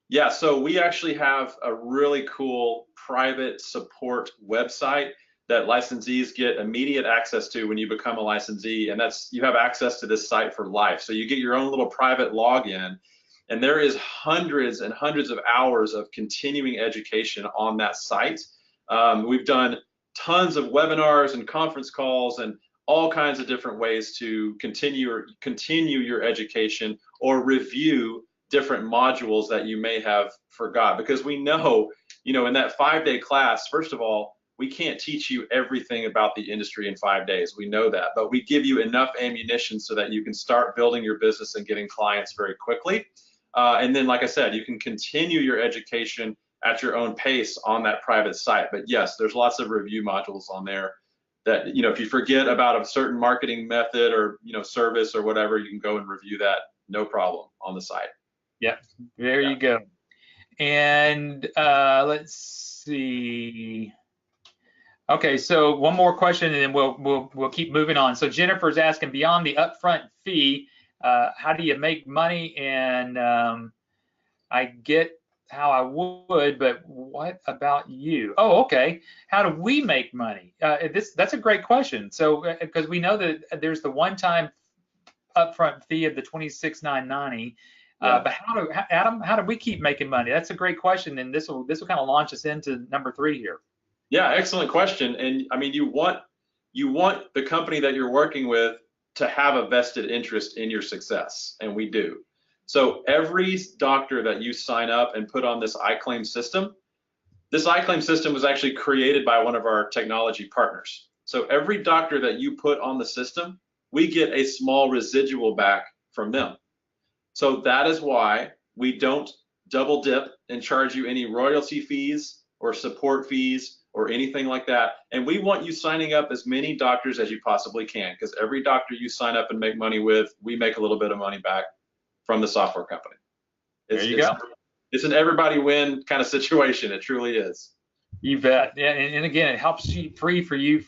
Yeah, so we actually have a really cool private support website that licensees get immediate access to when you become a licensee, and you have access to this site for life. So you get your own little private login, and there is hundreds and hundreds of hours of continuing education on that site. We've done tons of webinars and conference calls and all kinds of different ways to continue your education or review different modules that you may have forgot, because we know, in that 5-day class, first of all, we can't teach you everything about the industry in 5 days. We know that, but we give you enough ammunition so that you can start building your business and getting clients very quickly. And then, like I said, you can continue your education at your own pace on that private site. But yes, there's lots of review modules on there that, if you forget about a certain marketing method or, service or whatever, you can go and review that, no problem, on the site. Yep, there you go. And let's see. Okay, so one more question, and then we'll keep moving on. So Jennifer's asking, beyond the upfront fee, how do you make money? And I get how I would, but what about you? Oh, okay. How do we make money? That's a great question. So because we know that there's the one-time upfront fee of the $26,990. Yeah. But Adam, how do we keep making money? That's a great question, and this will kind of launch us into number 3 here. Yeah, excellent question. And I mean, you want the company that you're working with to have a vested interest in your success, and we do. So every doctor that you sign up and put on this IClaim system was actually created by one of our technology partners. So every doctor that you put on the system, we get a small residual back from them. So that is why we don't double dip and charge you any royalty fees or support fees or anything like that. And we want you signing up as many doctors as you possibly can, because every doctor you sign up and make money with, we make a little bit of money back from the software company. There you go. It's an everybody win kind of situation. It truly is. You bet. Yeah, and again, it helps you free you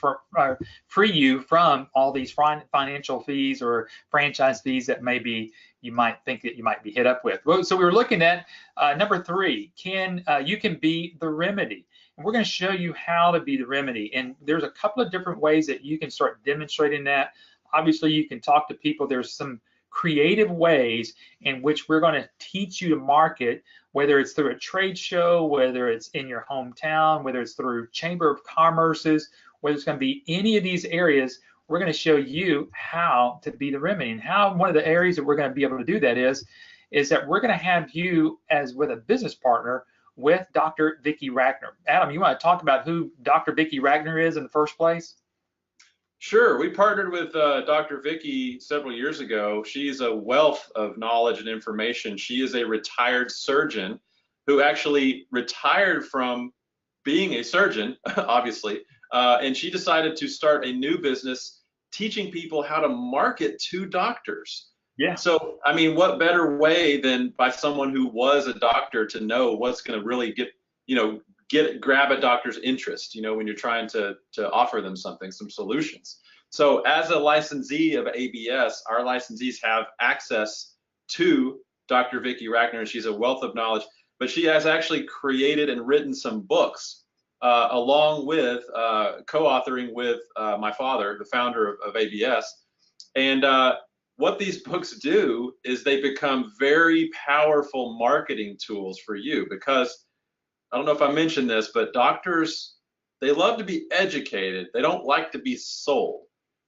from all these financial fees or franchise fees that maybe you might think that you might be hit up with. Well, so we were looking at number 3. You can be the remedy. And we're going to show you how to be the remedy. And there's a couple of different ways that you can start demonstrating that. Obviously, you can talk to people. There's some creative ways in which we're going to teach you to market, whether it's through a trade show, whether it's in your hometown, whether it's through Chamber of Commerce's, whether it's going to be any of these areas. We're going to show you how to be the remedy. And how one of the areas that we're going to be able to do that is that we're going to have you as with a business partner with Dr. Vicki Ragnar. Adam, you want to talk about who Dr. Vicki Ragnar is in the first place? Sure. We partnered with Dr. Vicki several years ago. She's a wealth of knowledge and information. She is a retired surgeon who actually retired from being a surgeon, obviously, and she decided to start a new business teaching people how to market to doctors. Yeah. So, I mean, what better way than by someone who was a doctor to know what's going to really grab a doctor's interest, when you're trying to offer them some solutions. So as a licensee of ABS, our licensees have access to Dr. Vicki Ragnar, and she's a wealth of knowledge, but she has actually created and written some books along with co-authoring with my father, the founder of ABS. And what these books do is they become very powerful marketing tools for you, because I don't know if I mentioned this, but doctors, they love to be educated. They don't like to be sold.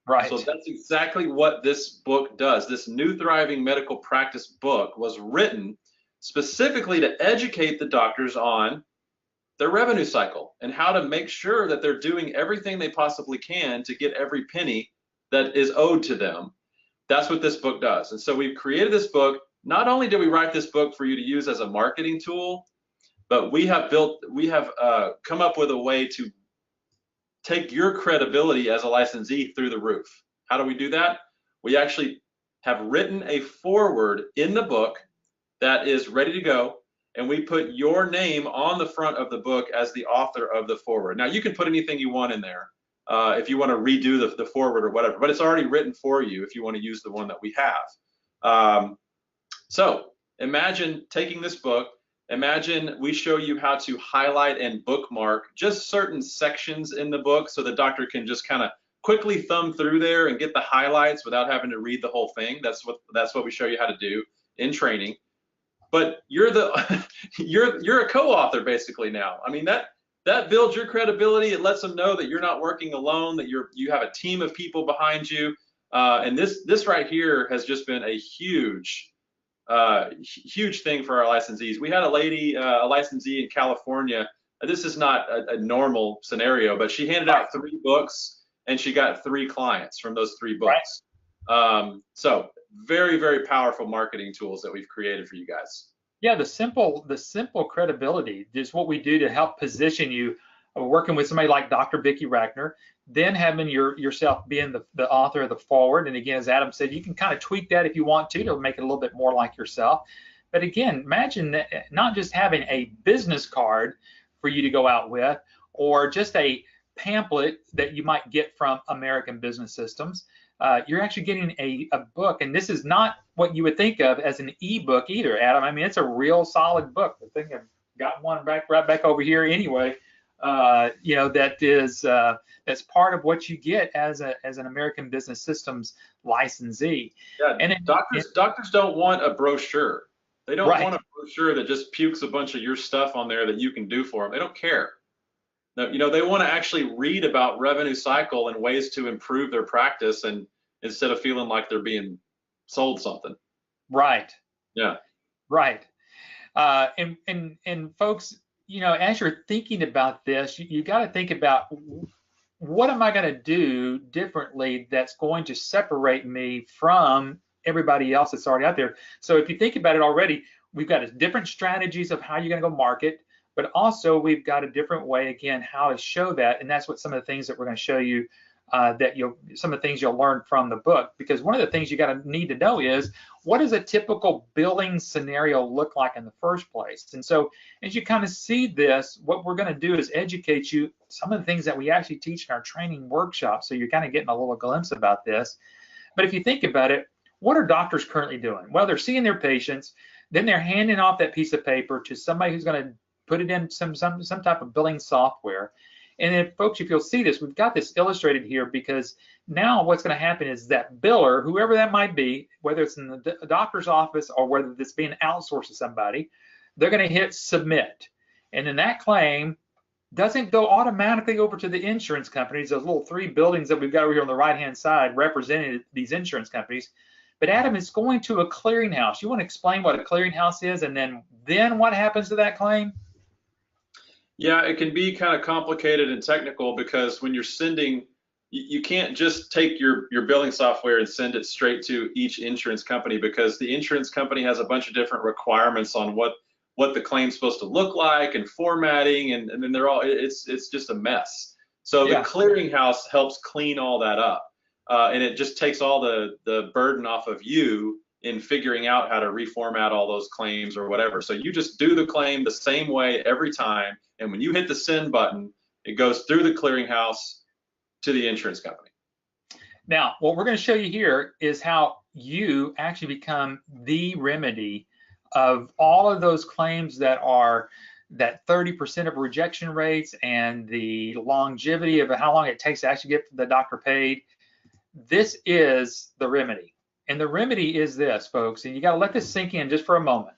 Right. So that's exactly what this book does. This New Thriving Medical Practice book was written specifically to educate the doctors on their revenue cycle and how to make sure that they're doing everything they possibly can to get every penny that is owed to them. That's what this book does. And so we've created this book. Not only did we write this book for you to use as a marketing tool, but we have come up with a way to take your credibility as a licensee through the roof. How do we do that? We actually have written a foreword in the book that is ready to go, and we put your name on the front of the book as the author of the foreword. Now, you can put anything you want in there if you want to redo the foreword or whatever, but it's already written for you if you want to use the one that we have. So imagine taking this book. Imagine we show you how to highlight and bookmark just certain sections in the book so the doctor can just kind of quickly thumb through there and get the highlights without having to read the whole thing. That's what we show you how to do in training. But you're a co-author basically now. I mean, that builds your credibility. It lets them know that you're not working alone, that you have a team of people behind you. And this right here has just been a huge thing for our licensees. We had a lady, a licensee in California. This is not a normal scenario, but she handed out 3 books and she got 3 clients from those 3 books. Right. So very, very powerful marketing tools that we've created for you guys. Yeah, the simple credibility is what we do to help position you, working with somebody like Dr. Vicki Ragnar, then having yourself being the author of the foreword. And again, as Adam said, you can kind of tweak that if you want to make it a little bit more like yourself. But again, imagine that not just having a business card for you to go out with, or just a pamphlet that you might get from American Business Systems. You're actually getting a book, and this is not what you would think of as an e-book either, Adam. I mean, it's a real solid book. I think I've got one right back over here anyway. You know, that's part of what you get as an American Business Systems licensee. Yeah, and doctors don't want a brochure. They don't right. want a brochure that just pukes a bunch of your stuff on there that you can do for them. They don't care. You know, they want to actually read about revenue cycle and ways to improve their practice, and instead of feeling like they're being sold something. Right. Yeah. Right. And folks, you know, as you're thinking about this, you got to think about, what am I going to do differently that's going to separate me from everybody else that's already out there? So if you think about it already, we've got different strategies of how you're going to go market, but also we've got a different way, again, how to show that. And that's what some of the things that we're going to show you, some of the things you'll learn from the book. Because one of the things you need to know is, what does a typical billing scenario look like in the first place? And so as you kind of see this, what we're going to do is educate you some of the things that we actually teach in our training workshop. So you're kind of getting a little glimpse about this. But if you think about it, what are doctors currently doing? Well, they're seeing their patients, then they're handing off that piece of paper to somebody who's going to put it in some type of billing software. And then, folks, if you'll see this, we've got this illustrated here, because now what's going to happen is that biller, whoever that might be, whether it's in the doctor's office or whether it's being outsourced to somebody, they're going to hit submit. And then that claim doesn't go automatically over to the insurance companies, those little 3 buildings that we've got over here on the right-hand side representing these insurance companies. But Adam, it's going to a clearinghouse. You want to explain what a clearinghouse is, and then what happens to that claim? Yeah, it can be kind of complicated and technical, because when you're sending, you can't just take your billing software and send it straight to each insurance company, because the insurance company has a bunch of different requirements on what the claim's supposed to look like, and formatting, and then it's just a mess. So the clearinghouse helps clean all that up, and it just takes all the burden off of you in figuring out how to reformat all those claims or whatever. So you just do the claim the same way every time, and when you hit the send button, it goes through the clearinghouse to the insurance company. Now, what we're going to show you here is how you actually become the remedy of all of those claims that are that 30% of rejection rates and the longevity of how long it takes to actually get the doctor paid. This is the remedy. And the remedy is this, folks, and you got to let this sink in just for a moment.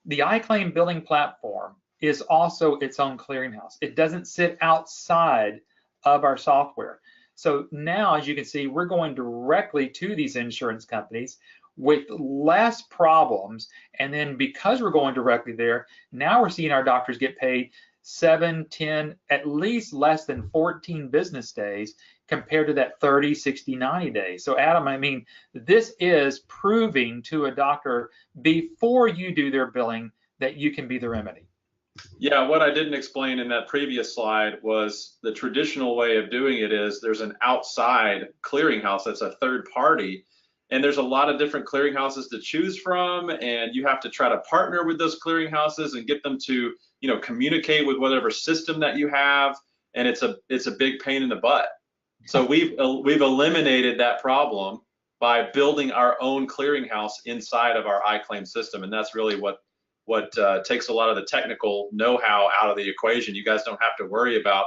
The IClaim billing platform is also its own clearinghouse. It doesn't sit outside of our software. So now, as you can see, we're going directly to these insurance companies with less problems. And then because we're going directly there, now we're seeing our doctors get paid 7, 10, at least less than 14 business days compared to that 30, 60, 90 days. So Adam, I mean, this is proving to a doctor before you do their billing that you can be the remedy. Yeah, what I didn't explain in that previous slide was the traditional way of doing it is there's an outside clearinghouse that's a third party, and there's a lot of different clearinghouses to choose from, and you have to try to partner with those clearinghouses and get them to, you know, communicate with whatever system that you have, and it's a big pain in the butt. So we've eliminated that problem by building our own clearinghouse inside of our IClaim system, and that's really what takes a lot of the technical know-how out of the equation. You guys don't have to worry about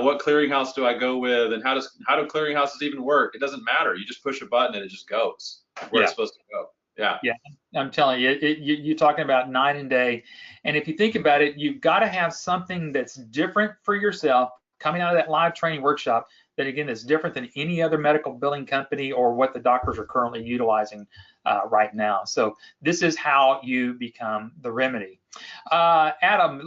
what clearinghouse do I go with, and how do clearinghouses even work? It doesn't matter. You just push a button and it just goes where it's supposed to go. Yeah. Yeah, I'm telling you, you're talking about night and day. And if you think about it, you've got to have something that's different for yourself coming out of that live training workshop that, again, is different than any other medical billing company or what the doctors are currently utilizing right now. So this is how you become the remedy. Adam,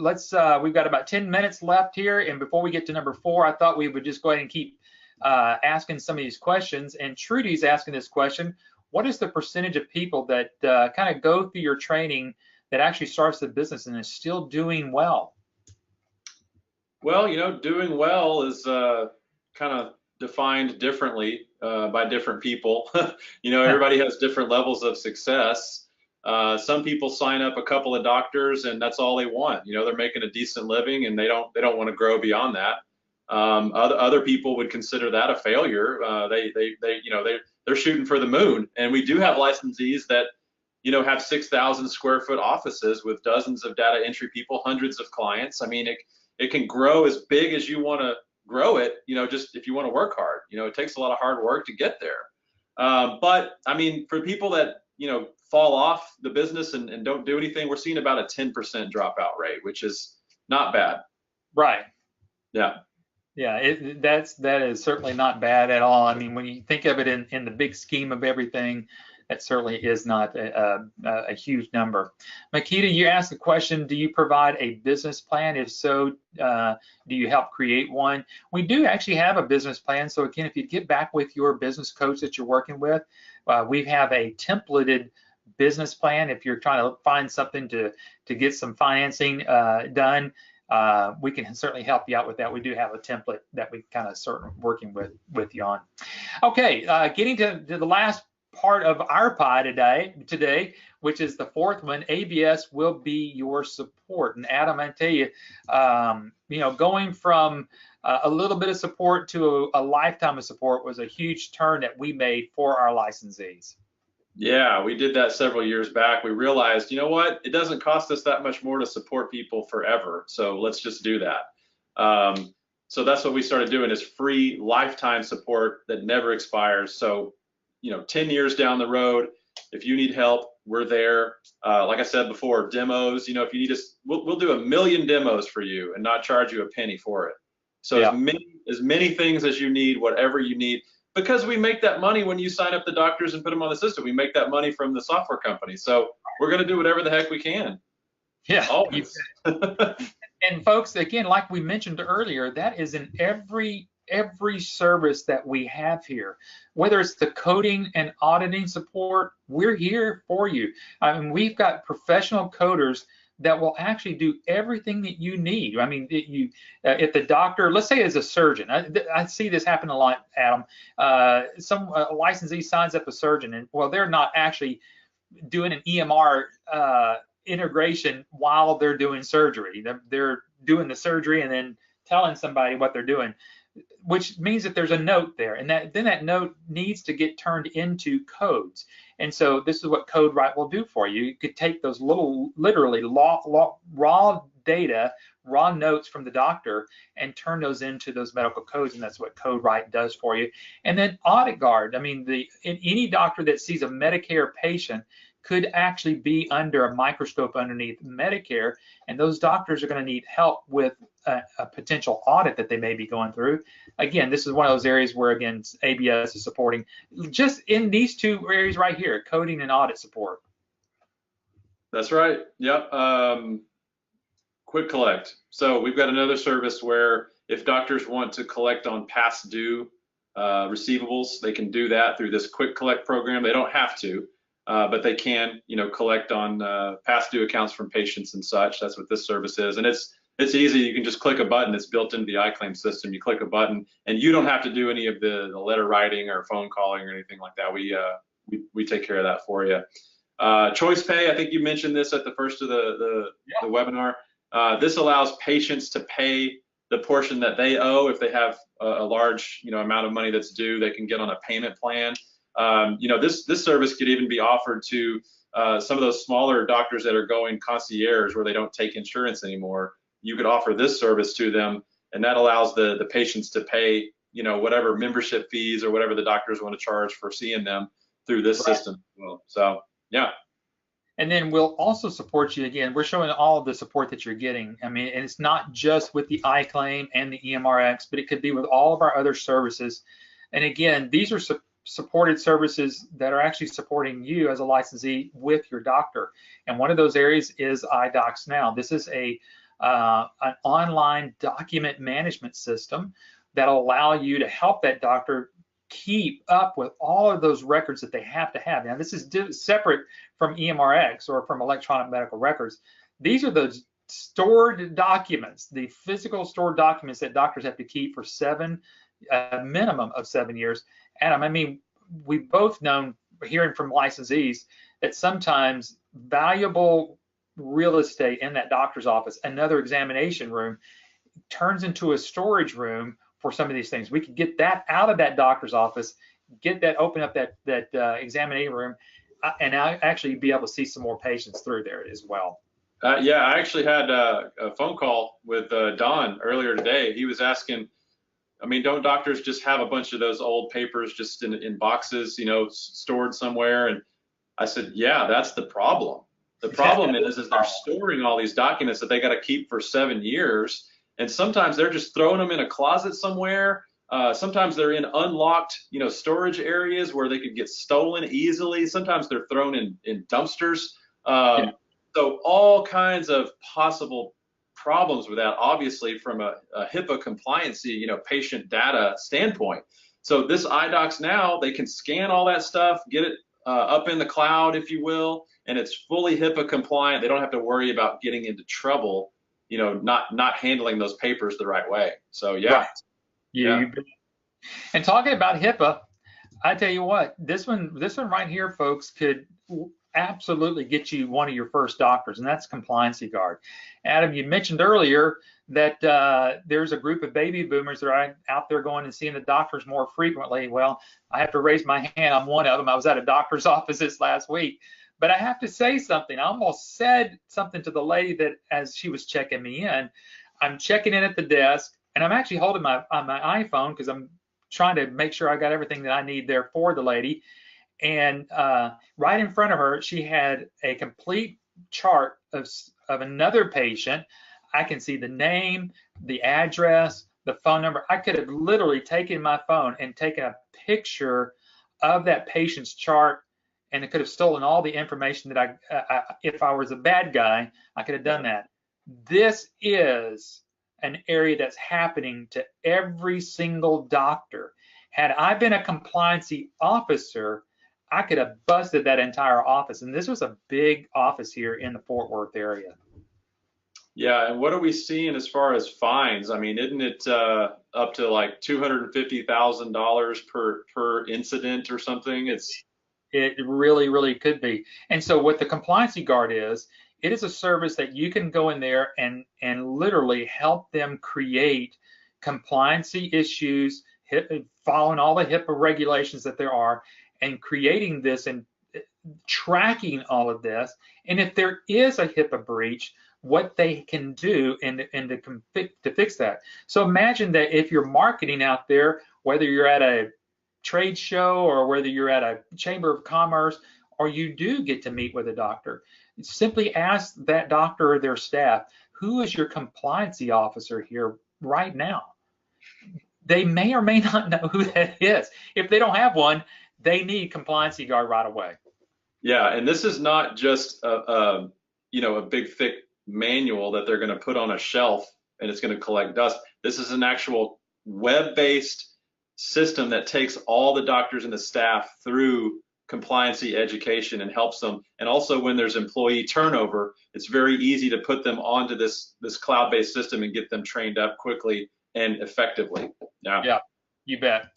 we've got about 10 minutes left here. And before we get to number 4, I thought we would just go ahead and keep asking some of these questions. And Trudy's asking this question: what is the percentage of people that kind of go through your training that actually starts the business and is still doing well? Well, you know, doing well is kind of defined differently by different people. You know, everybody has different levels of success. Some people sign up a couple of doctors and that's all they want. You know, they're making a decent living and they don't want to grow beyond that. Other people would consider that a failure. They're shooting for the moon. And we do have licensees that, have 6,000 square foot offices with dozens of data entry people, hundreds of clients. I mean, it can grow as big as you want to grow it, just if you want to work hard. It takes a lot of hard work to get there. But I mean, for people that, fall off the business and don't do anything, we're seeing about a 10% dropout rate, which is not bad. Right. Yeah. Yeah, that is certainly not bad at all. I mean, when you think of it in the big scheme of everything, that certainly is not a huge number. Makita, you asked the question, do you provide a business plan? If so, do you help create one? We do actually have a business plan. So again, if you get back with your business coach that you're working with, we have a templated business plan. If you're trying to find something to get some financing done, we can certainly help you out with that. We do have a template that we kind of start working with you on. Okay, getting to the last part of our pie today, which is the fourth one. ABS will be your support. And Adam, I tell you, going from a little bit of support to a lifetime of support was a huge turn that we made for our licensees. Yeah, we did that several years back. We realized, you know what, it doesn't cost us that much more to support people forever. So let's just do that. So that's what we started doing, is free lifetime support that never expires. So 10 years down the road, if you need help, we're there. Like I said before, demos, if you need us, we'll do 1 million demos for you and not charge you a penny for it. So yeah. as many things as you need, whatever you need, because we make that money when you sign up the doctors and put them on the system. We make that money from the software company. So we're going to do whatever the heck we can. Yeah. Always. And folks, again, like we mentioned earlier, that is in every service that we have here. Whether it's the coding and auditing support, we're here for you. I mean, we've got professional coders that will actually do everything that you need. I mean, if the doctor, let's say as a surgeon, I see this happen a lot, Adam. Some licensee signs up a surgeon, and well, they're not actually doing an EMR integration while they're doing surgery. They're doing the surgery and then telling somebody what they're doing, which means that there's a note there, and then that note needs to get turned into codes. And so this is what CodeWrite will do for you. You could take those literally raw data, raw notes from the doctor, and turn those into those medical codes, and that's what CodeWrite does for you. And then Audit Guard. I mean, any doctor that sees a Medicare patient could actually be under a microscope underneath Medicare, and those doctors are going to need help with a potential audit that they may be going through. Again, this is one of those areas where, again, ABS is supporting just in these two areas right here, coding and audit support. That's right. Yep. Quick collect. So we've got another service where if doctors want to collect on past due receivables, they can do that through this quick collect program. They don't have to, but they can, collect on past due accounts from patients and such. That's what this service is, and it's easy. You can just click a button. It's built into the IClaim system. You click a button, and you don't have to do any of the letter writing or phone calling or anything like that. We take care of that for you. Choice pay. I think you mentioned this at the first of the webinar. This allows patients to pay the portion that they owe. If they have a large amount of money that's due, they can get on a payment plan. This service could even be offered to some of those smaller doctors that are going concierge, where they don't take insurance anymore. You could offer this service to them, and that allows the patients to pay whatever membership fees or whatever the doctors want to charge for seeing them through this system. So yeah. And then we'll also support you. Again, we're showing all of the support that you're getting. I mean, and it's not just with the IClaim and the EMRX, but it could be with all of our other services. And again, these are supported services that are actually supporting you as a licensee with your doctor. And one of those areas is iDocs Now. This is an online document management system that'll allow you to help that doctor keep up with all of those records that they have to have. Now, this is separate from EMRX or from electronic medical records. These are those stored documents, the physical stored documents that doctors have to keep for a minimum of 7 years. Adam, I mean, we've both known, hearing from licensees, that sometimes valuable real estate in that doctor's office, another examination room, turns into a storage room for some of these things. We could get that out of that doctor's office, get that, open up that examining room, and actually be able to see some more patients through there as well. Yeah, I actually had a phone call with Don earlier today. He was asking, I mean, don't doctors just have a bunch of those old papers just in boxes, you know, stored somewhere? And I said, yeah, that's the problem. The problem is they're storing all these documents that they got to keep for 7 years. And sometimes they're just throwing them in a closet somewhere. Sometimes they're in unlocked, you know, storage areas where they could get stolen easily. Sometimes they're thrown in dumpsters. So all kinds of possible problems with that, obviously from a HIPAA compliancy, you know, patient data standpoint. So this iDocs now, they can scan all that stuff, get it up in the cloud, if you will, and it's fully HIPAA compliant. They don't have to worry about getting into trouble, you know, not handling those papers the right way. So yeah. Right. Yeah. And talking about HIPAA, I tell you what, this one right here, folks, could absolutely get you one of your first doctors, and that's Compliancy Guard. Adam, you mentioned earlier that there's a group of baby boomers that are out there going and seeing the doctors more frequently. Well, I have to raise my hand. I'm one of them. I was at a doctor's office this last week, but I have to say something. I almost said something to the lady that as she was checking me in. I'm checking in at the desk, and I'm actually holding my iPhone because I'm trying to make sure I got everything that I need there for the lady. And right in front of her, she had a complete chart of another patient. I can see the name, the address, the phone number. I could have literally taken my phone and taken a picture of that patient's chart, and it could have stolen all the information that if I was a bad guy, I could have done that. This is an area that's happening to every single doctor. Had I been a compliancy officer, I could have busted that entire office. And this was a big office here in the Fort Worth area. Yeah, and what are we seeing as far as fines? I mean, isn't it up to like $250,000 per incident or something? It really, really could be. And so what the Compliancy Guard is, it is a service that you can go in there and literally help them create compliancy issues, following all the HIPAA regulations that there are, and creating this and tracking all of this. And if there is a HIPAA breach, what they can do and to fix that. So imagine that if you're marketing out there, whether you're at a trade show or whether you're at a chamber of commerce, or you do get to meet with a doctor, simply ask that doctor or their staff, who is your compliancy officer here right now? They may or may not know who that is. If they don't have one, they need Compliancy Guard right away. Yeah, and this is not just a big thick manual that they're going to put on a shelf and it's going to collect dust. This is an actual web-based system that takes all the doctors and the staff through compliancy education and helps them. And also when there's employee turnover, it's very easy to put them onto this cloud-based system and get them trained up quickly and effectively. Yeah, you bet.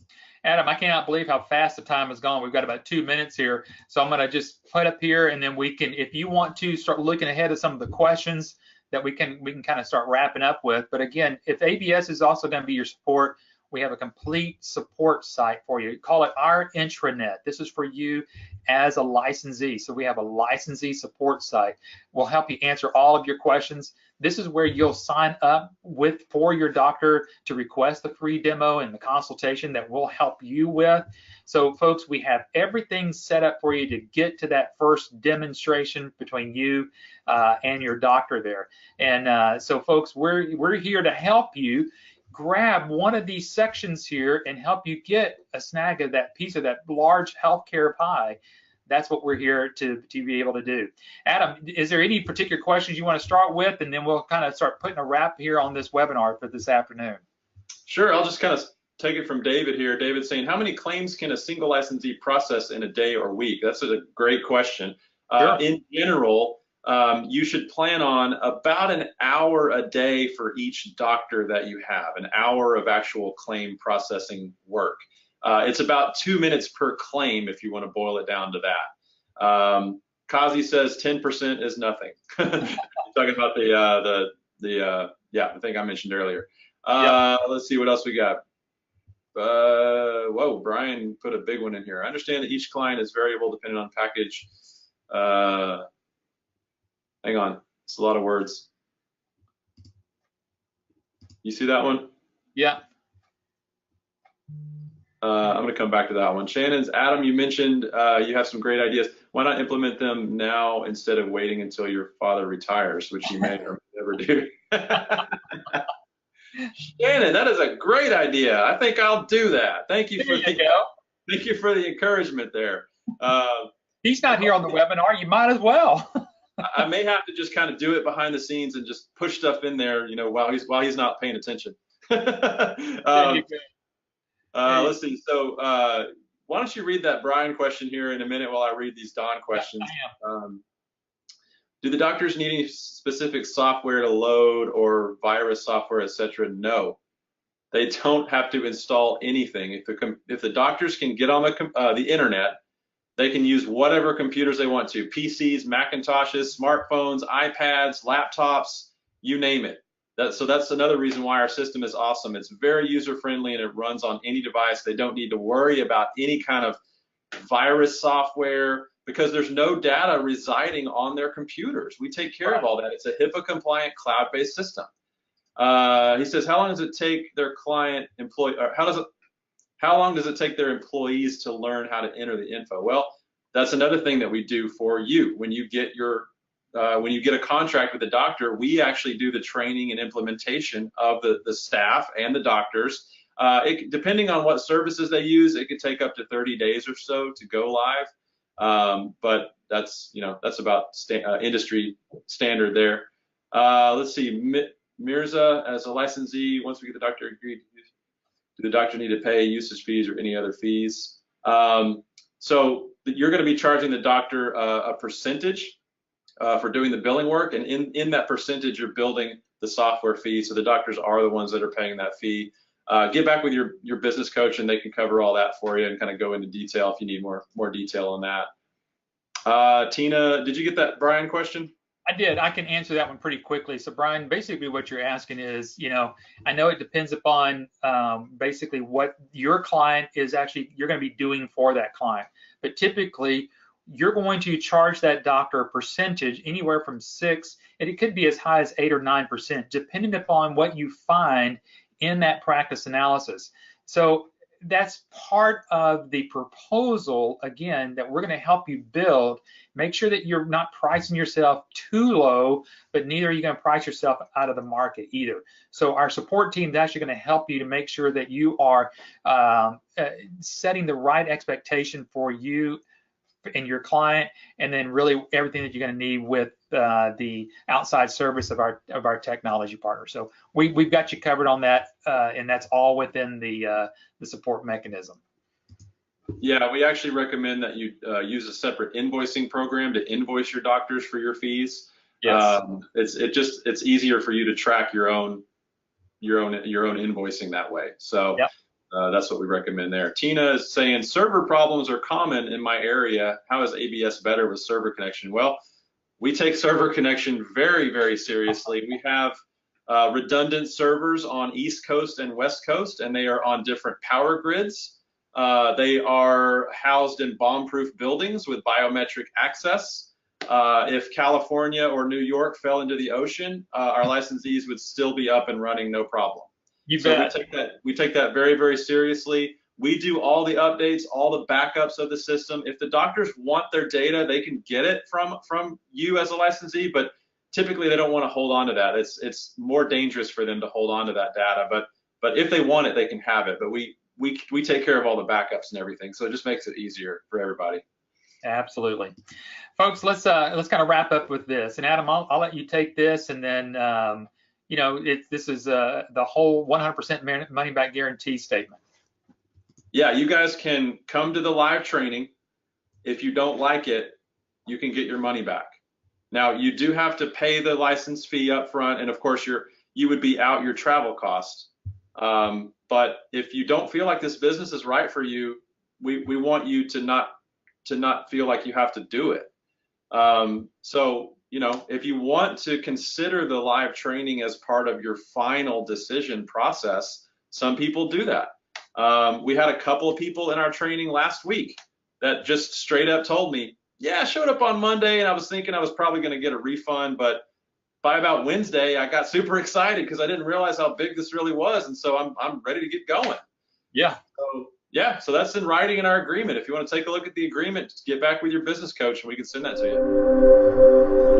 Adam, I cannot believe how fast the time has gone. We've got about 2 minutes here. So I'm going to just put up here, and then we can, if you want to start looking ahead at some of the questions that we can kind of start wrapping up with. But again, if ABS is also going to be your support, we have a complete support site for you. Call it our intranet. This is for you as a licensee. So we have a licensee support site. We'll help you answer all of your questions. This is where you'll sign up for your doctor to request the free demo and the consultation that we'll help you with. So folks, we have everything set up for you to get to that first demonstration between you and your doctor there. And so folks, we're here to help you grab one of these sections here and help you get a snag of that piece of that large healthcare pie. That's what we're here to be able to do. Adam, is there any particular questions you want to start with? And then we'll kind of start putting a wrap here on this webinar for this afternoon. Sure, I'll just kind of take it from David here. David's saying, how many claims can a single licensee process in a day or week? That's a great question. Sure. In general, you should plan on about an hour a day for each doctor that you have, an hour of actual claim processing work. It's about 2 minutes per claim if you want to boil it down to that. Kazi says 10% is nothing. Talking about the Yeah, I think I mentioned earlier. Yep. Let's see what else we got. Whoa, Brian put a big one in here. I understand that each client is variable depending on package. Hang on, it's a lot of words. You see that one? Yeah. I'm going to come back to that one. Shannon's, Adam, you mentioned you have some great ideas. Why not implement them now instead of waiting until your father retires, which you may or may never do? Shannon, that is a great idea. I think I'll do that. Thank you thank you for the encouragement there. He's not here on the webinar. You might as well. I may have to just kind of do it behind the scenes and just push stuff in there, you know, while he's not paying attention. Let's see. So why don't you read that Brian question here in a minute while I read these Don questions. Do the doctors need any specific software to load or virus software, etc.? No, they don't have to install anything. If the doctors can get on the internet, they can use whatever computers they want to, PCs, Macintoshes, smartphones, iPads, laptops, you name it. So that's another reason why our system is awesome. It's very user-friendly and it runs on any device. They don't need to worry about any kind of virus software because there's no data residing on their computers. We take care of all that. It's a HIPAA-compliant cloud-based system. He says, how long does it take their client employee, or how long does it take their employees to learn how to enter the info? Well, that's another thing that we do for you. When you get a contract with a doctor, we actually do the training and implementation of the staff and the doctors. Depending on what services they use, it could take up to 30 days or so to go live. But that's about industry standard there. Let's see, Mirza, as a licensee, once we get the doctor agreed, do the doctor need to pay usage fees or any other fees? So you're going to be charging the doctor a percentage for doing the billing work, and in that percentage, you're building the software fee. So the doctors are the ones that are paying that fee. Get back with your business coach, and they can cover all that for you and kind of go into detail if you need more detail on that. Tina, did you get that Brian question? I did. I can answer that one pretty quickly. So Brian, basically what you're asking is, I know it depends upon basically what your client is actually, you're going to be doing for that client. But typically, you're going to charge that doctor a percentage anywhere from 6, and it could be as high as 8 or 9%, depending upon what you find in that practice analysis. So that's part of the proposal, again, that we're going to help you build. Make sure that you're not pricing yourself too low, but neither are you going to price yourself out of the market either. So our support team is actually going to help you to make sure that you are setting the right expectation for you and your client, and then really everything that you're going to need with the outside service of our technology partner. So we've got you covered on that, and that's all within the support mechanism. Yeah, we actually recommend that you use a separate invoicing program to invoice your doctors for your fees. Yes. It's easier for you to track your own invoicing that way. So. Yep. That's what we recommend there. Tina is saying server problems are common in my area. How is ABS better with server connection? Well, we take server connection very, very seriously. We have redundant servers on East Coast and West Coast, and they are on different power grids. They are housed in bomb-proof buildings with biometric access. If California or New York fell into the ocean, our licensees would still be up and running, no problem. So we take that very, very seriously. We do all the updates, all the backups of the system. If the doctors want their data, they can get it from you as a licensee, but typically they don't want to hold on to that. It's more dangerous for them to hold on to that data. But if they want it, they can have it. But we take care of all the backups and everything, so it just makes it easier for everybody. Absolutely, folks. Let's kind of wrap up with this. And Adam, I'll let you take this, and then. This is the whole 100% money back guarantee statement. Yeah, you guys can come to the live training. If you don't like it, you can get your money back. Now, you do have to pay the license fee up front, and of course, you would be out your travel costs. But if you don't feel like this business is right for you, we want you to not feel like you have to do it. So if you want to consider the live training as part of your final decision process, some people do that. We had a couple of people in our training last week that just straight up told me, yeah, I showed up on Monday and I was thinking I was probably going to get a refund, but by about Wednesday, I got super excited because I didn't realize how big this really was. And so I'm ready to get going. Yeah. So that's in writing in our agreement. If you want to take a look at the agreement, just get back with your business coach and we can send that to you.